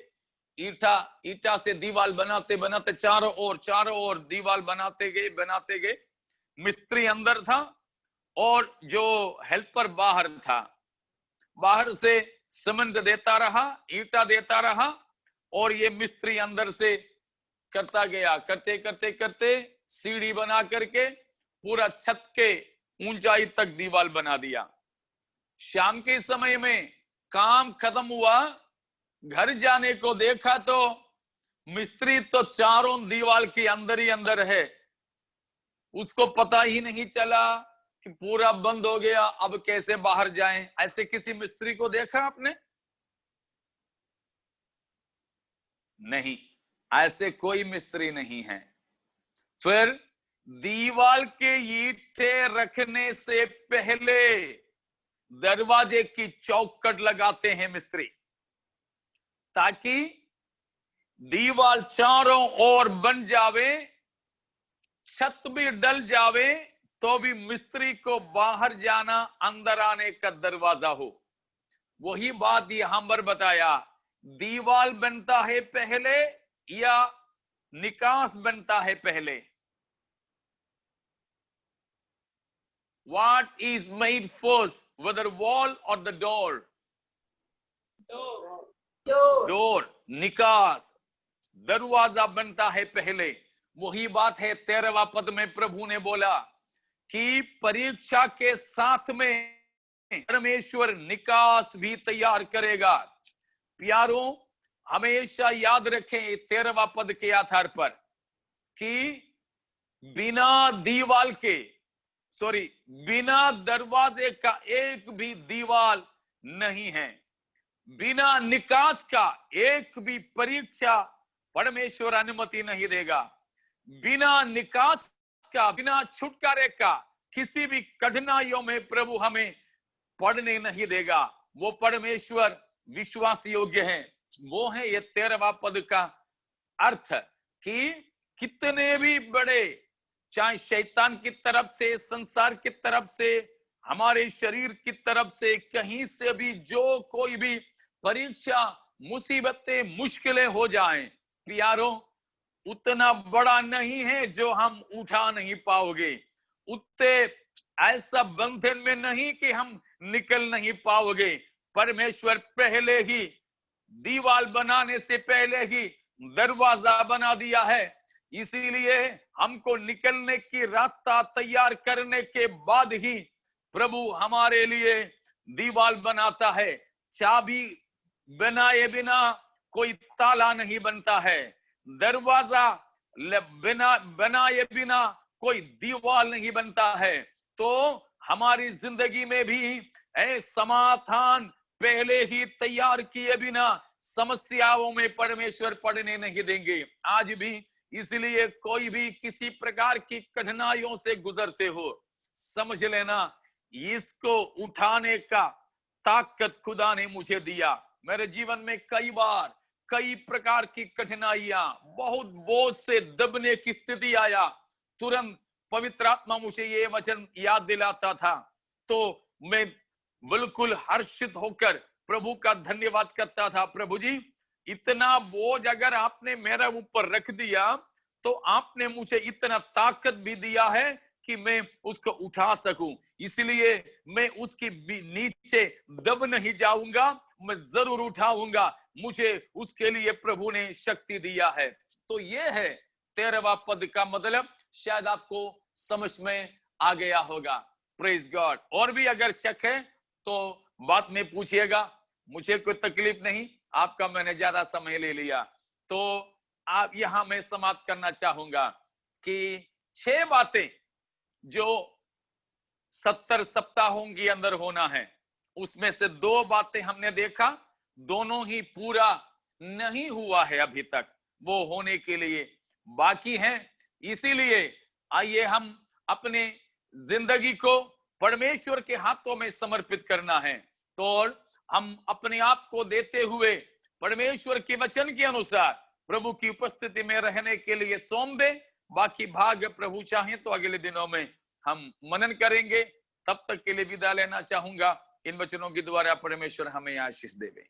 ईटा से दीवार बनाते बनाते चारों ओर दीवार बनाते गए। मिस्त्री अंदर था और जो हेल्पर बाहर था। बाहर से सीमेंट देता रहा, ईटा देता रहा, और ये मिस्त्री अंदर से करता गया। करते करते करते सीढ़ी बना करके पूरा छत के ऊंचाई तक दीवार बना दिया। शाम के समय में काम खत्म हुआ, घर जाने को देखा तो मिस्त्री तो चारों दीवार के अंदर ही अंदर है। उसको पता ही नहीं चला कि पूरा बंद हो गया, अब कैसे बाहर जाएं। ऐसे किसी मिस्त्री को देखा आपने? नहीं, ऐसे कोई मिस्त्री नहीं है। फिर दीवार के ईंटे रखने से पहले दरवाजे की चौखट लगाते हैं मिस्त्री, ताकि दीवार चारों ओर बन जावे, छत भी डल जावे तो भी मिस्त्री को बाहर जाना, अंदर आने का दरवाजा हो। वही बात यहां पर बताया, दीवार बनता है पहले या निकास बनता है पहले? What is made first, whether wall or the door? Door, निकास, दरवाजा बनता है पहले। वही बात है 13वां पद में प्रभु ने बोला कि परीक्षा के साथ में परमेश्वर निकास भी तैयार करेगा। प्यारों, हमेशा याद रखें 13वां पद के आधार पर कि बिना दरवाजे का एक भी दीवार नहीं है, बिना निकास का एक भी परीक्षा परमेश्वर अनुमति नहीं देगा, बिना निकास का, बिना छुटकारे का किसी भी कठिनाइयों में प्रभु हमें पड़ने नहीं देगा। वो परमेश्वर विश्वास योग्य है। वो है ये 13वां पद का अर्थ कि कितने भी बड़े, चाहे शैतान की तरफ से, संसार की तरफ से, हमारे शरीर की तरफ से, कहीं से भी जो कोई भी परीक्षा, मुसीबतें, मुश्किलें हो जाएं, प्यारों, उतना बड़ा नहीं है जो हम उठा नहीं पाओगे। उतने ऐसा बंधन में नहीं कि हम निकल नहीं पाओगे। परमेश्वर पहले ही दीवार बनाने से पहले ही दरवाजा बना दिया है। इसीलिए हमको निकलने की रास्ता तैयार करने के बाद ही प्रभु हमारे लिए दीवार बनाता है। चाबी बनाए बिना कोई ताला नहीं बनता है, दरवाजा बनाए बिना कोई दीवार नहीं बनता है। तो हमारी जिंदगी में भी समाधान पहले ही तैयार किए बिना समस्याओं में परमेश्वर पड़ने नहीं देंगे आज भी। इसलिए कोई भी किसी प्रकार की कठिनाइयों से गुजरते हो, समझ लेना इसको उठाने का ताकत खुदा ने मुझे दिया। मेरे जीवन में कई बार कई प्रकार की कठिनाइयां, बहुत बोझ से दबने की स्थिति आया, तुरंत पवित्र आत्मा मुझे ये वचन याद दिलाता था तो मैं बिल्कुल हर्षित होकर प्रभु का धन्यवाद करता था। प्रभु जी, इतना बोझ अगर आपने मेरे ऊपर रख दिया तो आपने मुझे इतना ताकत भी दिया है कि मैं उसको उठा सकूं, इसलिए मैं उसके नीचे दब नहीं जाऊंगा, मैं जरूर उठाऊंगा, मुझे उसके लिए प्रभु ने शक्ति दिया है। तो ये है 13वां पद का मतलब, शायद आपको समझ में आ गया होगा। Praise God. और भी अगर शक है तो बात में पूछिएगा, मुझे कोई तकलीफ नहीं, आपका मैंने ज्यादा समय ले लिया। तो आप यहां मैं समाप्त करना चाहूंगा कि 6 बातें जो 70 सप्ताहों के अंदर होना है, उसमें से 2 बातें हमने देखा, दोनों ही पूरा नहीं हुआ है अभी तक, वो होने के लिए बाकी हैं। इसीलिए आइए हम अपने जिंदगी को परमेश्वर के हाथों में समर्पित करना है, तो हम अपने आप को देते हुए परमेश्वर के वचन के अनुसार प्रभु की उपस्थिति में रहने के लिए सौंप दें। बाकी भाग प्रभु चाहे तो अगले दिनों में हम मनन करेंगे। तब तक के लिए विदा लेना चाहूंगा। इन वचनों के द्वारा परमेश्वर हमें आशीष देवे।